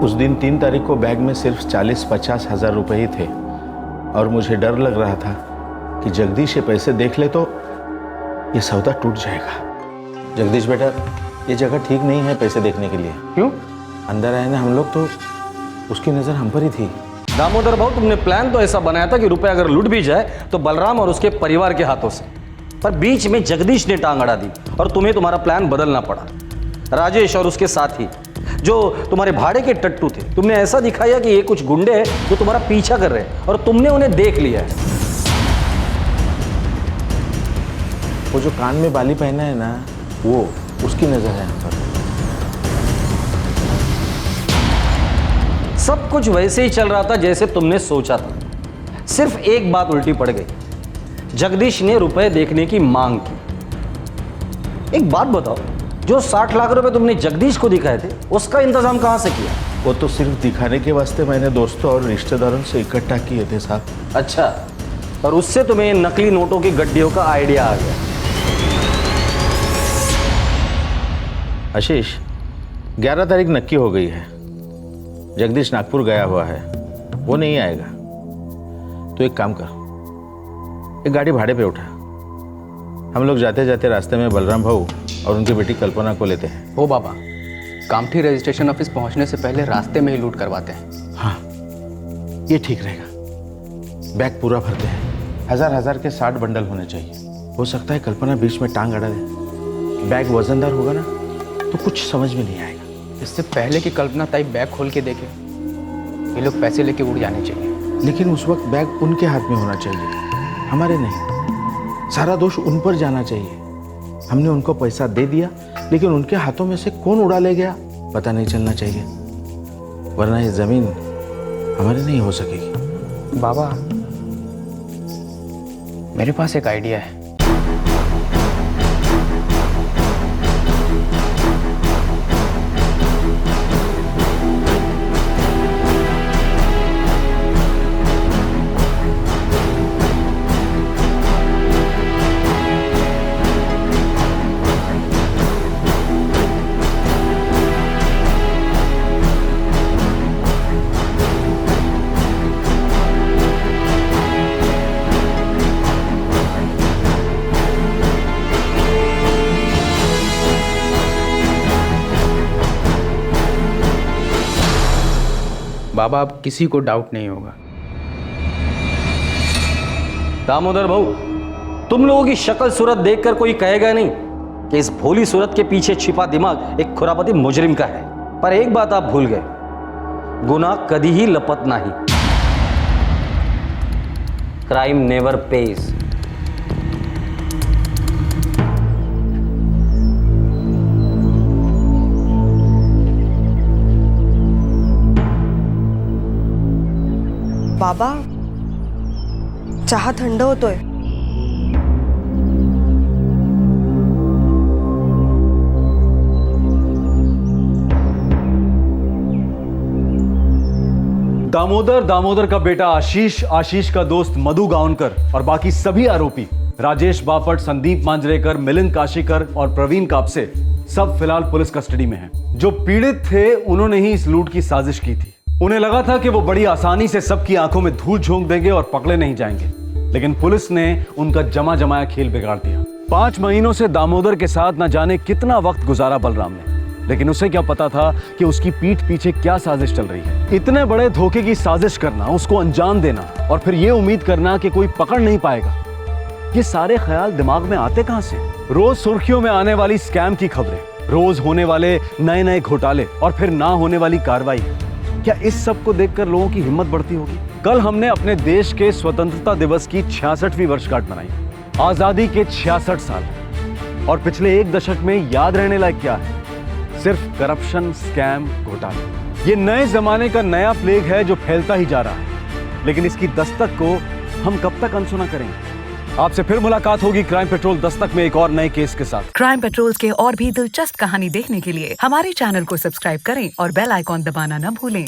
उस दिन 3 तारीख को बैग में सिर्फ 40-50 हज़ार रुपए ही थे और मुझे डर लग रहा था कि जगदीश ये पैसे देख ले तो ये सौदा टूट जाएगा। जगदीश बेटा, ये जगह ठीक नहीं है पैसे देखने के लिए। क्यों? अंदर आए ना हम लोग तो उसकी नज़र हम पर ही थी। दामोदर भाऊ, तुमने प्लान तो ऐसा बनाया था कि रुपए अगर लूट भी जाए तो बलराम और उसके परिवार के हाथों से, पर बीच में जगदीश ने टांग अड़ा दी और तुम्हें तुम्हारा प्लान बदलना पड़ा। राजेश और उसके साथी जो तुम्हारे भाड़े के टट्टू थे, तुमने ऐसा दिखाया कि ये कुछ गुंडे हैं जो तुम्हारा पीछा कर रहे हैं और तुमने उन्हें देख लिया है। वो जो कान में बाली पहना है ना, वो उसकी नजर है हम पर। सब कुछ वैसे ही चल रहा था जैसे तुमने सोचा था, सिर्फ एक बात उल्टी पड़ गई। जगदीश ने रुपए देखने की मांग की। एक बात बताओ, जो 60 लाख रुपए तुमने जगदीश को दिखाए थे, उसका इंतजाम कहां से किया? वो तो सिर्फ दिखाने के वास्ते मैंने दोस्तों और रिश्तेदारों से इकट्ठा किए थे साहब। अच्छा, और उससे तुम्हें नकली नोटों की गड्डियों का आइडिया आ गया। आशीष, 11 तारीख नक्की हो गई है। जगदीश नागपुर गया हुआ है, वो नहीं आएगा। तो एक काम कर, एक गाड़ी भाड़े पे उठा, हम लोग जाते जाते रास्ते में बलराम भाऊ और उनकी बेटी कल्पना को लेते हैं। हो बाबा, कामठी रजिस्ट्रेशन ऑफिस पहुंचने से पहले रास्ते में ही लूट करवाते हैं। हाँ, ये ठीक रहेगा। बैग पूरा भरते हैं, 1000 के 60 बंडल होने चाहिए। हो सकता है कल्पना बीच में टांग अड़ा दे। बैग वजनदार होगा ना तो कुछ समझ में नहीं आएगा। इससे पहले कि कल्पना ताई बैग खोल के देखे, ये लोग पैसे लेके उड़ जाने चाहिए। लेकिन उस वक्त बैग उनके हाथ में होना चाहिए, हमारे नहीं। सारा दोष उन पर जाना चाहिए। हमने उनको पैसा दे दिया, लेकिन उनके हाथों में से कौन उड़ा ले गया पता नहीं चलना चाहिए, वरना ये जमीन हमारी नहीं हो सकेगी। बाबा, मेरे पास एक आइडिया है। बाबा, अब किसी को डाउट नहीं होगा। दामोदर भाऊ, तुम लोगों की शक्ल सूरत देखकर कोई कहेगा नहीं कि इस भोली सूरत के पीछे छिपा दिमाग एक खुरापती मुजरिम का है। पर एक बात आप भूल गए, गुनाह कभी ही लपत नहीं। Crime never page. बाबा, चहा थंड होतोय। दामोदर का बेटा आशीष, आशीष का दोस्त मधु गावनकर और बाकी सभी आरोपी राजेश बापट, संदीप मांजरेकर, मिलिंद काशीकर और प्रवीण कापसे सब फिलहाल पुलिस कस्टडी में हैं। जो पीड़ित थे उन्होंने ही इस लूट की साजिश की थी। उन्हें लगा था कि वो बड़ी आसानी से सबकी आंखों में धूल झोंक देंगे और पकड़े नहीं जाएंगे, लेकिन पुलिस ने उनका जमाया खेल बिगाड़ दिया। 5 महीनों से दामोदर के साथ न जाने कितना वक्त गुजारा बलराम ने, लेकिन उसे क्या पता था कि उसकी पीठ पीछे क्या साजिश चल रही है। इतने बड़े धोखे की साजिश करना, उसको अंजाम देना और फिर ये उम्मीद करना कि कोई पकड़ नहीं पाएगा, ये सारे ख्याल दिमाग में आते कहां से? रोज सुर्खियों में आने वाली स्कैम की खबरें, रोज होने वाले नए नए घोटाले और फिर ना होने वाली कार्रवाई, क्या इस सब को देखकर लोगों की हिम्मत बढ़ती होगी? कल हमने अपने देश के स्वतंत्रता दिवस की 66वीं वर्षगांठ मनाई। आजादी के 66 साल, और पिछले एक दशक में याद रहने लायक क्या है? सिर्फ करप्शन, स्कैम, घोटाले। ये नए जमाने का नया प्लेग है जो फैलता ही जा रहा है, लेकिन इसकी दस्तक को हम कब तक अनसुना करेंगे? आपसे फिर मुलाकात होगी क्राइम पेट्रोल दस्तक में एक और नए केस के साथ। क्राइम पेट्रोल के और भी दिलचस्प कहानी देखने के लिए हमारे चैनल को सब्सक्राइब करें और बेल आइकॉन दबाना न भूलें।